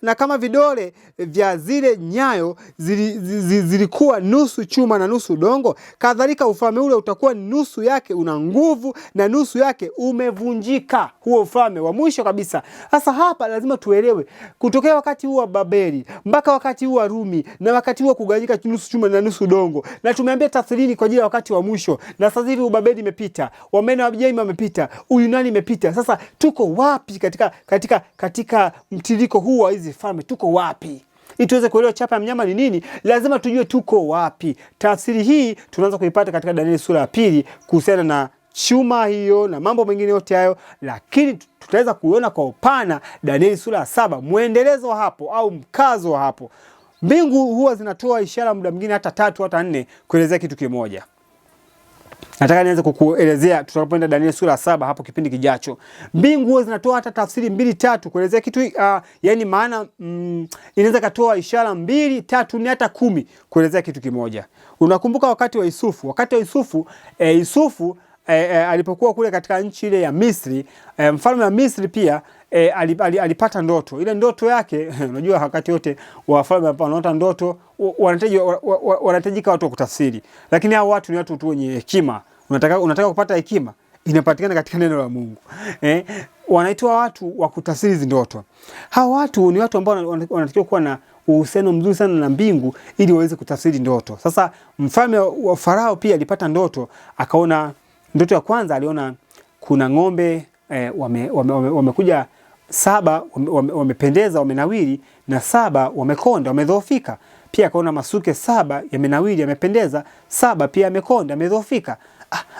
B: na kama vidole vya zile nyayo zilikuwa nusu chuma na nusu udongo, kadhalika ufalme ule utakuwa nusu yake una nguvu na nusu yake umevunjika. Huo ufalme wa mwisho kabisa. Sasa hapa lazima tuelewe, kutokea wakati huu wa Babeli mpaka wakati huu wa Rumi na wakati huu wa kugawanyika nusu chuma na nusu udongo, na tumeambia tafsirini kwa ajili ya wakati wa mwisho. Na sasa hivi Babeli imepita, Wamedi na Wajemi wamepita, Uyunani imepita. Sasa tuko wapi katika mtiririko huu wa hizi falme? Tuko wapi? Ili tuweze kuelewa chapa ya mnyama ni nini, lazima tujue tuko wapi. Tafsiri hii tunaanza kuipata katika Danieli sura ya 2 kuhusiana na chuma hiyo na mambo mengine yote hayo, lakini tutaweza kuona kwa upana Danieli sura ya 7, muendelezo wa hapo au mkazo wa hapo. Mbingu huwa zinatoa ishara muda mwingine hata 3 hata 4 kuelezea kitu kimoja. Nataka nianze kukuelezea tutakapoenda Danieli sura 7 hapo kipindi kijacho. Mbingu huwa zinatoa hata tafsiri 2-3 kuelezea kitu, yani maana inaweza katoa ishara 2-3 4 hata 10 kuelezea kitu kimoja. Unakumbuka wakati wa Yusufu? Wakati wa Yusufu alipokuwa kule katika nchi ile ya Misri, mfalme wa Misri pia alipata ndoto. Ile ndoto yake unajua wakati wote wafalme wanaota ndoto wanahitajika watu wa kutafsiri, lakini hao watu ni watu tu wenye hekima. Unataka kupata hekima, inapatikana katika neno la Mungu. Wanaitwa watu wa kutafsiri hizo ndoto. Hao watu ni watu ambao wanatakiwa kuwa na uhusiano mzuri sana na mbingu ili waweze kutafsiri ndoto. Sasa mfalme wa Farao pia alipata ndoto, akaona ndoto ya kwanza, aliona kuna ng'ombe wamekuja 7 wamependeza, wamenawiri, na 7 wamekonda, wamedhoofika. Pia akaona masuke 7 yamenawiri, yamependeza, 7 pia yamekonda, yamedhoofika.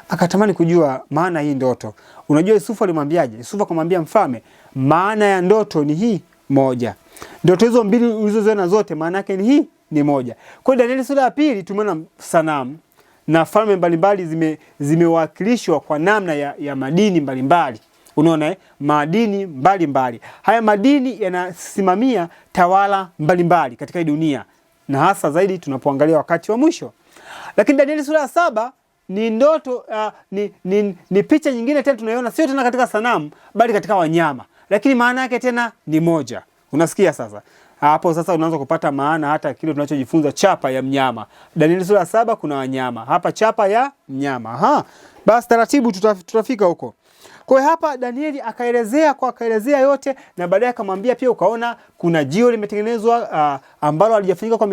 B: Akatamani kujua maana hii ndoto. Unajua Yusufu alimwambiaje? Yusufu akamwambia mfalme, maana ya ndoto ni hii moja. Ndoto hizo mbili ulizoziona zote maana yake ni hii ni moja. Kwa Danieli sura ya 2 tumeona sanamu na falme mbalimbali zimewakilishwa kwa namna ya madini mbalimbali. Unaona madini mbalimbali. Haya madini yanasimamia tawala mbalimbali katika dunia, na hasa zaidi tunapoangalia wakati wa mwisho. Lakini Danieli sura ya 7 ni ndoto ni picha nyingine tena tunaiona, sio tena katika sanamu bali katika wanyama, lakini maana yake tena ni moja. Unasikia sasa? Hapo sasa unaanza kupata maana hata kile tunachojifunza, chapa ya mnyama. Danieli sura ya 7 kuna wanyama, hapa chapa ya mnyama. Basi taratibu tutafika huko. Kwa hiyo hapa Danieli akaelezea yote, na baadaye akamwambia pia ukaona kuna jiwe limetengenezwa ambalo halijafanyika kwa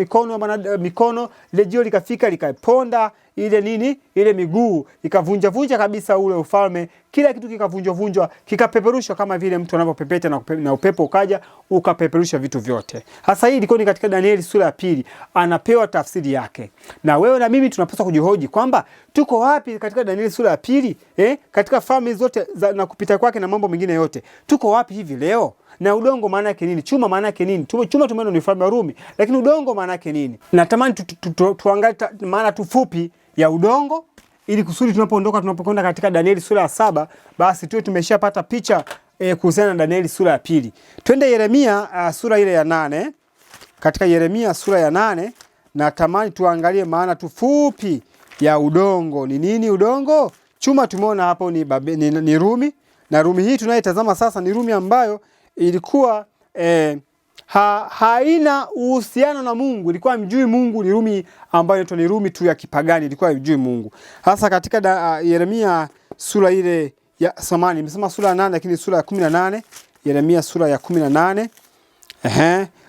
B: mikono. Ile jiwe likafika likaponda ile miguu, ikavunja kabisa ule ufalme, kila kitu kikavunjwa, kikapeperushwa kama vile mtu anapopepeta na upepo ukaja ukapeperusha vitu vyote. Hasa hii ilikuwa ni katika Danieli sura ya 2, anapewa tafsiri yake. Na wewe na mimi tunapaswa kujihoji kwamba tuko wapi katika Danieli sura ya 2? Katika falme zote na kupita kwake na mambo mengine yote, tuko wapi hivi leo? Na udongo maana yake nini? Chuma maana yake nini? Chuma tumeona ni ufalme wa Rumi, lakini udongo maana yake nini? Natamani tuangalie maana tufupi ya udongo, ili kusudi tunapokwenda katika Danieli sura ya 7 basi tuwe tumeshapata picha kuhusiana na Danieli sura ya 2. Twende Yeremia sura ile ya 8. Katika Yeremia sura ya 8 natamani tuangalie maana tufupi ya udongo. Ni nini udongo? Chuma tumeona hapo ni Rumi, na Rumi hii tunayetazama sasa ni Rumi ambayo ilikuwa haina uhusiano na Mungu, ilikuwa mjui Mungu. Ni Rumi ambayo ni Rumi tu ya kipagani, ilikuwa mjui Mungu. Hasa katika Yeremia sura ile ya samani, nimesema sura ya 8 lakini sura ya 18, Yeremia sura ya 18.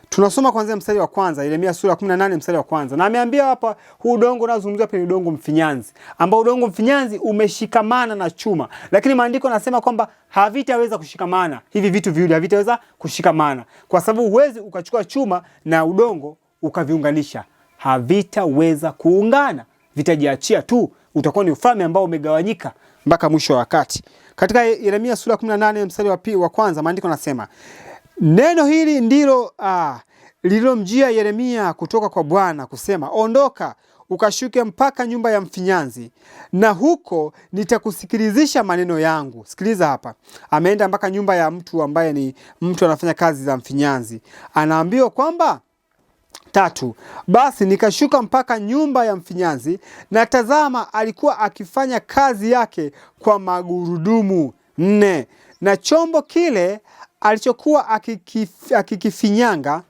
B: Tunasoma kuanzia mstari wa kwanza, Yeremia sura ya 18 mstari wa kwanza. Na ameambia hapa huu udongo unazungumzia hapa ni udongo mfinyanzi, ambao udongo mfinyanzi umeshikamana na chuma. Lakini maandiko yanasema kwamba havitaweza kushikamana. Hivi vitu viwili havitaweza kushikamana, kwa sababu huwezi ukachukua chuma na udongo ukaviunganisha. Havitaweza kuungana, vitajiachia tu. Utakuwa ni ufalme ambao umegawanyika mpaka mwisho wa wakati. Katika Yeremia sura ya 18 mstari wa kwanza maandiko yanasema, neno hili ndilo lililomjia Yeremia kutoka kwa Bwana kusema, ondoka ukashuke mpaka nyumba ya mfinyanzi, na huko nitakusikilizisha maneno yangu. Sikiliza hapa, ameenda mpaka nyumba ya mtu ambaye ni mtu anafanya kazi za mfinyanzi. Anaambiwa kwamba 3, basi nikashuka mpaka nyumba ya mfinyanzi, na tazama alikuwa akifanya kazi yake kwa magurudumu 4, na chombo kile alichokuwa akikifinyanga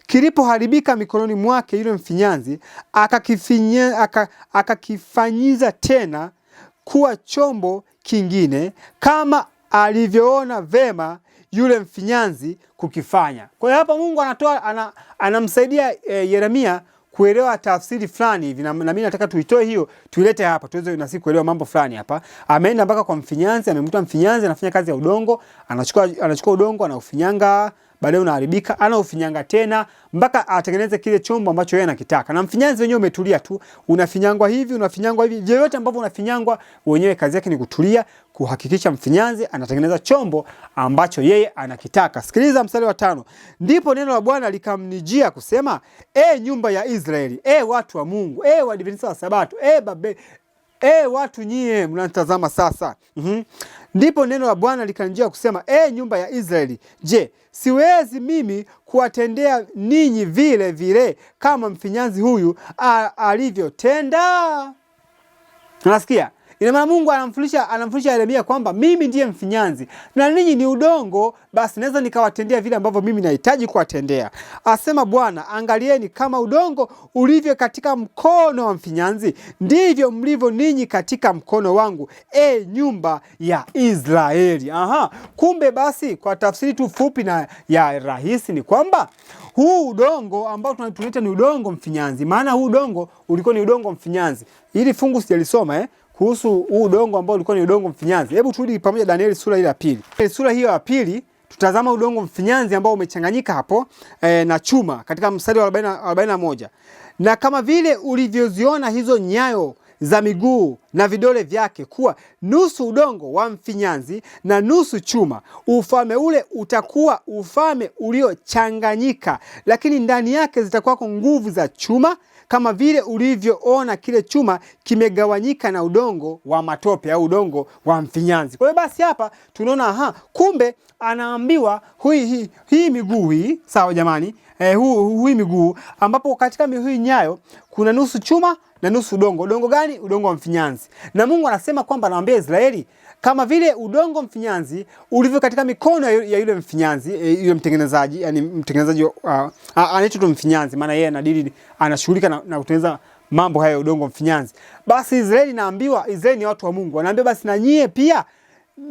B: kilipoharibika mikononi mwake yule mfinyanzi, akakifanyiza tena kuwa chombo kingine kama alivyoona vema yule mfinyanzi kukifanya. Kwa hiyo hapa Mungu anamsaidia Yeremia kuelewa tafsiri fulani hivi, na mimi nataka tuitoe hiyo tuilete hapa tuweze na sisi kuelewa mambo fulani hapa. Ameenda mpaka kwa mfinyanzi, amemkuta mfinyanzi anafanya kazi ya udongo, anachukua udongo anaufinyanga, baadaye unaharibika, anaufinyanga tena mpaka atengeneze kile chombo ambacho yeye anakitaka. Na mfinyanzi wenyewe umetulia tu, unafinyangwa hivi, vyote ambavyo unafinyangwa wenyewe kazi yake ni kutulia, kuhakikisha mfinyanzi anatengeneza chombo ambacho yeye anakitaka. Sikiliza mstari wa 5. Ndipo neno la Bwana likamnijia kusema, nyumba ya Israeli, watu wa Mungu, Waadventista wa Sabato, watu nyie mnatazama sasa. Ndipo neno la Bwana likanijia kusema, nyumba ya Israeli, je, siwezi mimi kuwatendea ninyi vile vile kama mfinyanzi huyu alivyotenda? Unasikia? Ina maana Mungu anamfundisha Yeremia kwamba mimi ndiye mfinyanzi na ninyi ni udongo, basi naweza nikawatendea vile ambavyo mimi nahitaji kuwatendea. Asema Bwana, angalieni kama udongo ulivyo katika mkono wa mfinyanzi, ndivyo mlivyo ninyi katika mkono wangu, nyumba ya Israeli. Kumbe basi kwa tafsiri tu fupi na ya rahisi ni kwamba huu udongo ambao tunaita ni udongo mfinyanzi, maana huu udongo ulikuwa ni udongo mfinyanzi. Hili fungu sijalisoma kuhusu huu udongo ambao ulikuwa ni udongo mfinyanzi. Hebu turudi pamoja Danieli sura ile ya pili. Sura hiyo ya pili tutazama udongo mfinyanzi ambao umechanganyika hapo na chuma katika mstari wa 41. Na kama vile ulivyoziona hizo nyayo za miguu na vidole vyake kuwa nusu udongo wa mfinyanzi na nusu chuma, ufalme ule utakuwa ufalme uliochanganyika, lakini ndani yake zitakuwa nguvu za chuma, kama vile ulivyoona kile chuma kimegawanyika na udongo wa matope au udongo wa mfinyanzi. Kwa hiyo basi hapa tunaona kumbe anaambiwa hii miguu hii, sawa jamani, hii miguu ambapo katika hii nyayo kuna nusu chuma na nusu udongo. Udongo gani? Udongo wa mfinyanzi. Na Mungu anasema kwamba anawaambia Israeli kama vile udongo mfinyanzi ulivyo katika mikono ya yule mfinyanzi, yule mtengenezaji, yani mtengenezaji anaitwa mfinyanzi, maana yeye anashughulika na kutengeneza mambo haya ya udongo mfinyanzi. Basi Israeli ni watu wa Mungu. Anaambia basi na nyie pia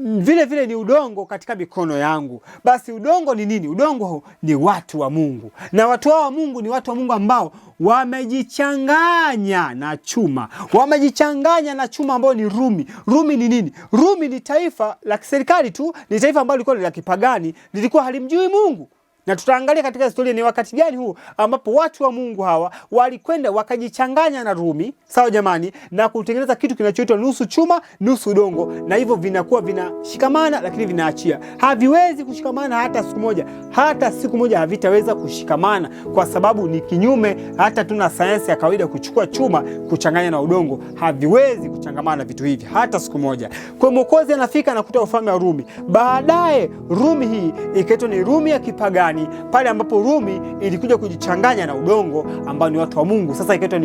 B: vile vile ni udongo katika mikono yangu. Basi udongo ni nini? Udongo ni watu wa Mungu. Na watu wa Mungu ni watu wa Mungu ambao wamejichanganya na chuma. Wamejichanganya na chuma ambao ni Rumi. Rumi ni nini? Rumi ni taifa la kiserikali tu, ni taifa ambalo lilikuwa la kipagani, lilikuwa halimjui Mungu. Na tutaangalia katika historia ni wakati gani huu ambapo watu wa Mungu hawa walikwenda wakajichanganya na Rumi, sawa jamani, na kutengeneza kitu kinachoitwa nusu chuma nusu udongo, na hivyo vinakuwa vinashikamana lakini vinaachia. Haviwezi kushikamana hata siku moja. Hata siku moja havitaweza kushikamana kwa sababu ni kinyume hata tuna sayansi ya kawaida kuchukua chuma kuchanganya na udongo. Haviwezi kuchangamana vitu hivi hata siku moja. Kwa Mwokozi anafika na kutoa ufalme wa Rumi. Baadaye Rumi hii ikaitwa ni Rumi ya kipagani, pale ambapo Rumi ilikuja kujichanganya na udongo ambao ni watu wa Mungu. Sasa ikaitwa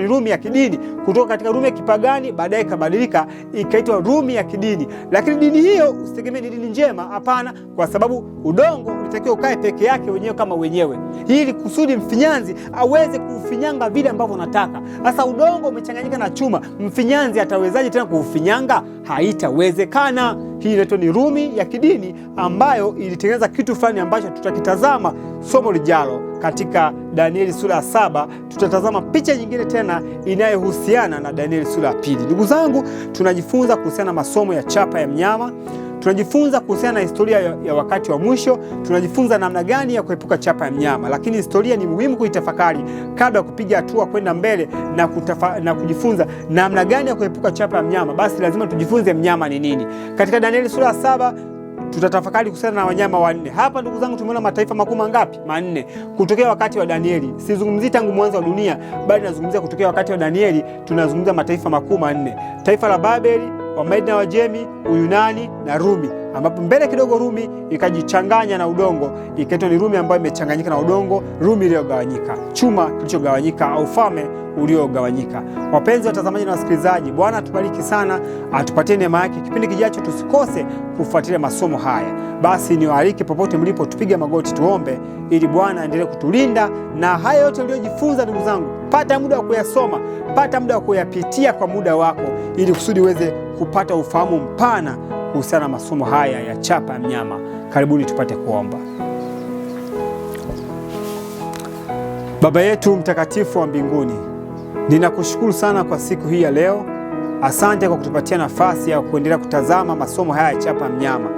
B: ni Rumi ya kidini. Kutoka katika Rumi ya kipagani baadaye ikabadilika ikaitwa Rumi ya kidini. Lakini dini hiyo usitegemee ni dini njema, hapana, kwa sababu udongo ulitakiwa ukae peke yake wenyewe kama wenyewe, ili kusudi mfinyanzi aweze kuufinyanga vile ambavyo unataka. Sasa udongo umechanganyika na chuma, mfinyanzi atawezaje tena kuufinyanga? Haitawezekana. Hii inaitwa ni Rumi ya kidini ambayo ilitengeneza kitu fulani ambacho tutakitazama somo lijalo katika Danieli sura ya 7. Tutatazama picha nyingine tena inayohusiana na Danieli sura ya 2. Ndugu zangu, tunajifunza kuhusiana na masomo ya chapa ya mnyama. Tunajifunza kuhusiana na historia ya wakati wa mwisho. Tunajifunza namna gani ya kuepuka chapa ya mnyama, lakini historia ni muhimu kuitafakari kabla ya kupiga hatua kwenda mbele na kujifunza namna gani ya kuepuka chapa ya mnyama. Basi lazima tujifunze mnyama ni nini. Katika Danieli sura ya 7 tutatafakari kuhusiana na wanyama wanne. Hapa ndugu zangu tumeona mataifa makuu mangapi? Manne. Kutokea wakati wa Danieli. Sizungumzii tangu mwanzo wa dunia, bali nazungumzia kutokea wakati wa Danieli. Tunazungumzia mataifa makuu manne. Taifa la Babeli, Wamedi na Wajemi, Uyunani na Rumi, ambapo mbele kidogo Rumi ikajichanganya na udongo, ikaitwa ni Rumi ambayo imechanganyika na udongo, Rumi iliyogawanyika, chuma kilichogawanyika au ufalme uliogawanyika. Wapenzi watazamaji na wasikilizaji, Bwana atubariki sana, atupatie neema yake. Kipindi kijacho tusikose kufuatilia masomo haya. Basi niwaalike popote mlipo, tupige magoti tuombe ili Bwana aendelee kutulinda na haya yote uliyojifunza. Ndugu zangu, pata muda wa kuyasoma, pata muda wa kuyapitia kwa muda wako, ili kusudi uweze kupata ufahamu mpana kuhusiana na masomo haya ya chapa ya mnyama. Karibuni tupate kuomba. Baba yetu mtakatifu wa mbinguni, ninakushukuru sana kwa siku hii ya leo. Asante kwa kutupatia nafasi ya kuendelea kutazama masomo haya ya chapa ya mnyama.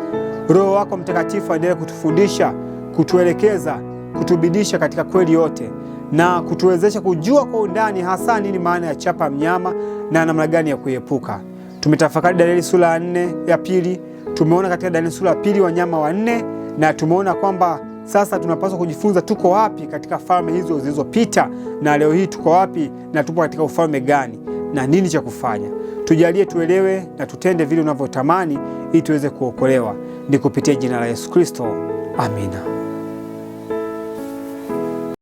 B: Roho wako Mtakatifu aendelee kutufundisha, kutuelekeza, kutubidisha katika kweli yote na kutuwezesha kujua kwa undani hasa nini maana ya chapa ya mnyama na namna gani ya kuiepuka. Tumetafakari Danieli sura ya 4 ya pili. Tumeona katika Danieli sura ya 2 wanyama wanne, na tumeona kwamba sasa tunapaswa kujifunza tuko wapi katika falme hizo zilizopita, na leo hii tuko wapi na tupo katika ufalme gani na nini cha kufanya. Tujalie tuelewe na tutende vile unavyotamani ili tuweze kuokolewa. Ni kupitia jina la Yesu Kristo. Amina.